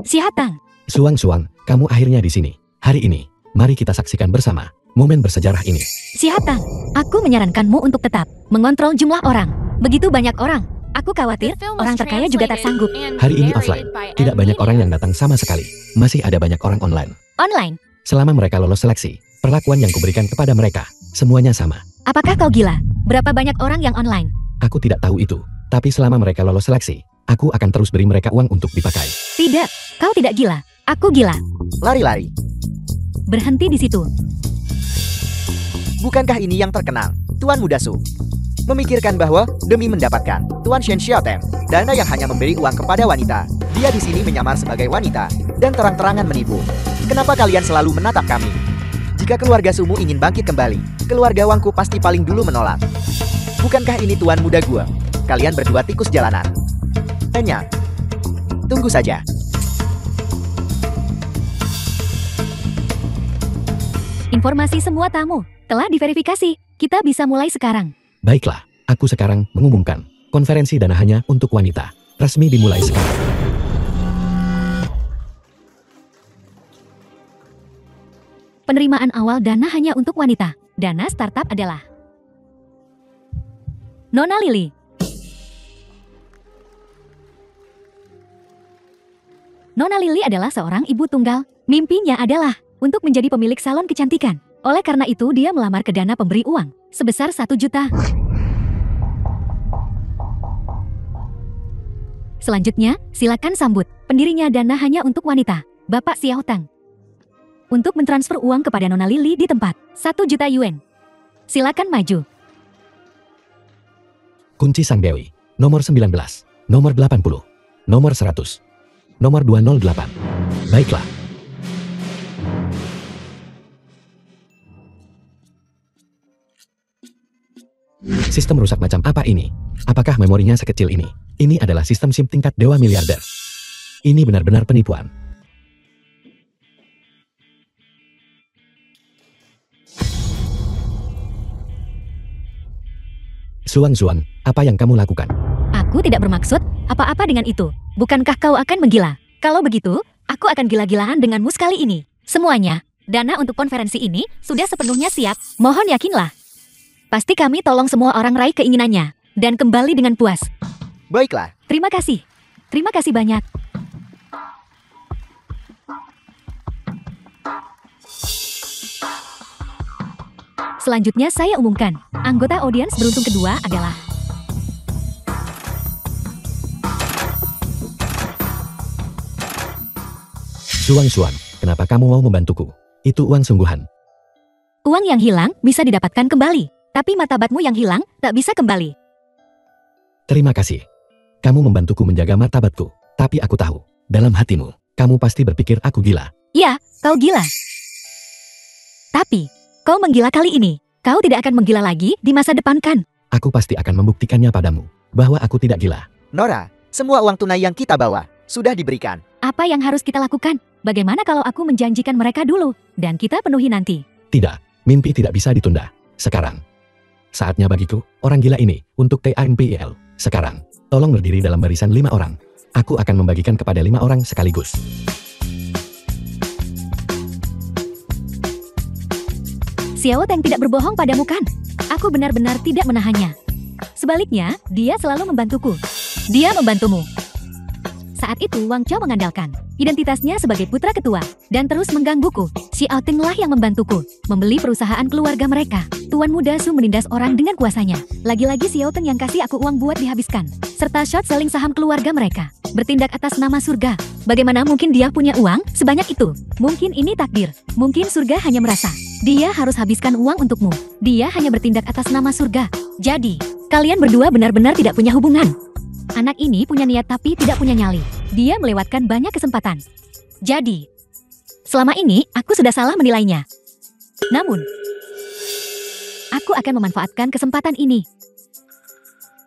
Speaker 3: Xiaotang,
Speaker 1: Suang-suang, kamu akhirnya di sini. Hari ini, mari kita saksikan bersama momen bersejarah ini.
Speaker 3: Xiaotang, aku menyarankanmu untuk tetap mengontrol jumlah orang. Begitu banyak orang. Aku khawatir
Speaker 4: The film was
Speaker 3: orang terkaya juga tak sanggup.
Speaker 4: translated and
Speaker 1: Hari ini
Speaker 4: narrated
Speaker 1: offline.
Speaker 4: by
Speaker 1: Tidak
Speaker 4: M.
Speaker 1: banyak
Speaker 4: Media.
Speaker 1: orang yang datang sama sekali. Masih ada banyak orang online.
Speaker 3: Online,
Speaker 1: Selama mereka lolos seleksi, perlakuan yang kuberikan kepada mereka, semuanya sama.
Speaker 3: apakah kau gila? Berapa banyak orang yang online?
Speaker 1: Aku tidak tahu itu. Tapi selama mereka lolos seleksi, aku akan terus beri mereka uang untuk dipakai.
Speaker 3: Tidak, kau tidak gila. Aku gila.
Speaker 2: Lari-lari.
Speaker 3: Berhenti di situ.
Speaker 2: Bukankah ini yang terkenal? Tuan Muda Su memikirkan bahwa demi mendapatkan Tuan Shen Xiaoteng, dana yang hanya memberi uang kepada wanita, dia di sini menyamar sebagai wanita dan terang-terangan menipu. Kenapa kalian selalu menatap kami? Jika keluarga Sumu ingin bangkit kembali, keluarga Wangku pasti paling dulu menolak. Bukankah ini tuan muda gua? Kalian berdua tikus jalanan. Hanya. Tunggu saja.
Speaker 3: Informasi semua tamu telah diverifikasi. Kita bisa mulai sekarang.
Speaker 1: Baiklah, aku sekarang mengumumkan. Konferensi dana hanya untuk wanita. Resmi dimulai sekarang.
Speaker 3: Penerimaan awal dana hanya untuk wanita. Dana startup adalah Nona Lily. Nona Lily adalah seorang ibu tunggal. Mimpinya adalah untuk menjadi pemilik salon kecantikan. Oleh karena itu dia melamar ke dana pemberi uang sebesar 1 juta. Selanjutnya, silakan sambut pendirinya dana hanya untuk wanita, Bapak Xiao Teng. Untuk mentransfer uang kepada Nona Lily di tempat, 1 juta yuan. Silakan maju.
Speaker 1: Kunci Sang Dewi. Nomor 19. Nomor 80. Nomor 100. Nomor 208. Baiklah. Sistem rusak macam apa ini? Apakah memorinya sekecil ini? Ini adalah sistem SIM tingkat dewa miliarder. Ini benar-benar penipuan. Zuang, apa yang kamu lakukan?
Speaker 3: Aku tidak bermaksud apa-apa dengan itu. Bukankah kau akan menggila? Kalau begitu, aku akan gila-gilaan denganmu sekali ini. Semuanya, dana untuk konferensi ini sudah sepenuhnya siap. Mohon yakinlah. Pasti kami tolong semua orang raih keinginannya dan kembali dengan puas.
Speaker 2: Baiklah.
Speaker 3: Terima kasih. Terima kasih banyak. Selanjutnya saya umumkan, anggota audiens beruntung kedua adalah
Speaker 1: Zuang, kenapa kamu mau membantuku? Itu uang sungguhan.
Speaker 3: uang yang hilang bisa didapatkan kembali, tapi martabatmu yang hilang tak bisa kembali.
Speaker 1: Terima kasih. Kamu membantuku menjaga martabatku, tapi aku tahu, dalam hatimu, kamu pasti berpikir aku gila.
Speaker 3: Ya, kau gila. Tapi, kau menggila kali ini. Kau tidak akan menggila lagi di masa depan kan?
Speaker 1: Aku pasti akan membuktikannya padamu, bahwa aku tidak gila.
Speaker 2: Nora, semua uang tunai yang kita bawa sudah diberikan.
Speaker 3: Apa yang harus kita lakukan? Bagaimana kalau aku menjanjikan mereka dulu, dan kita penuhi nanti?
Speaker 1: Tidak, mimpi tidak bisa ditunda. Sekarang. Saatnya bagiku, orang gila ini, untuk TANPIL. Sekarang, tolong berdiri dalam barisan 5 orang. Aku akan membagikan kepada 5 orang sekaligus.
Speaker 3: Xiao Teng tidak berbohong padamu kan? Aku benar-benar tidak menahannya. Sebaliknya, dia selalu membantuku. Dia membantumu. Saat itu Wang Chao mengandalkan identitasnya sebagai putra ketua dan terus menggangguku. Xiao Teng lah yang membantuku membeli perusahaan keluarga mereka. Tuan muda Su menindas orang dengan kuasanya. Lagi-lagi Xiao Teng yang kasih aku uang buat dihabiskan, serta short selling saham keluarga mereka. Bertindak atas nama surga. Bagaimana mungkin dia punya uang sebanyak itu? Mungkin ini takdir. Mungkin surga hanya merasa dia harus habiskan uang untukmu. Dia hanya bertindak atas nama surga. Jadi, kalian berdua benar-benar tidak punya hubungan. Anak ini punya niat tapi tidak punya nyali. Dia melewatkan banyak kesempatan. Jadi, selama ini aku sudah salah menilainya. Namun, aku akan memanfaatkan kesempatan ini.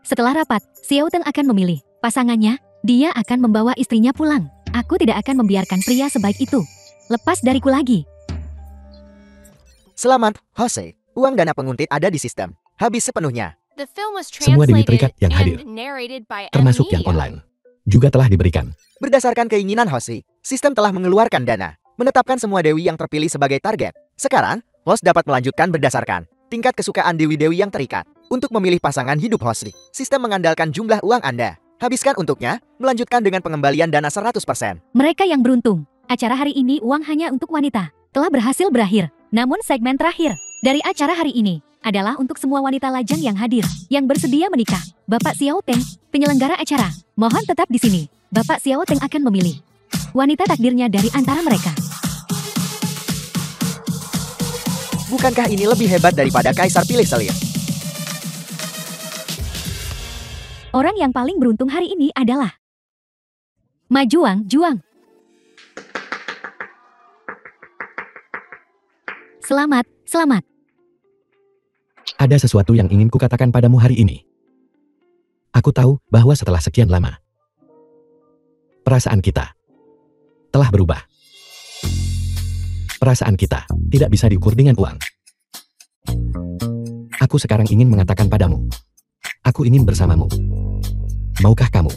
Speaker 3: Setelah rapat, Xiao Teng akan memilih pasangannya. Dia akan membawa istrinya pulang. Aku tidak akan membiarkan pria sebaik itu lepas dariku lagi.
Speaker 2: Selamat, Jose. Uang dana penguntit ada di sistem. Habis sepenuhnya.
Speaker 4: The film was
Speaker 1: Semua Dewi
Speaker 4: translated
Speaker 1: Terikat yang hadir,
Speaker 4: and narrated by
Speaker 1: termasuk yang
Speaker 4: Amnesia.
Speaker 1: online, juga telah diberikan.
Speaker 2: Berdasarkan keinginan Jose, sistem telah mengeluarkan dana, menetapkan semua dewi yang terpilih sebagai target. Sekarang, host dapat melanjutkan berdasarkan tingkat kesukaan dewi-dewi yang terikat. Untuk memilih pasangan hidup host, sistem mengandalkan jumlah uang Anda. Habiskan untuknya, melanjutkan dengan pengembalian dana 100%.
Speaker 3: Mereka yang beruntung. Acara hari ini uang hanya untuk wanita telah berhasil berakhir. Namun segmen terakhir dari acara hari ini adalah untuk semua wanita lajang yang hadir, yang bersedia menikah. Bapak Xiao Teng, penyelenggara acara, mohon tetap di sini. Bapak Xiao Teng akan memilih wanita takdirnya dari antara mereka.
Speaker 2: Bukankah ini lebih hebat daripada Kaisar pilih selir?
Speaker 3: Orang yang paling beruntung hari ini adalah Majuang Juang. Selamat, selamat.
Speaker 1: Ada sesuatu yang ingin kukatakan padamu hari ini. Aku tahu bahwa setelah sekian lama, perasaan kita telah berubah. Perasaan kita tidak bisa diukur dengan uang. Aku sekarang ingin mengatakan padamu, aku ingin bersamamu. Maukah kamu?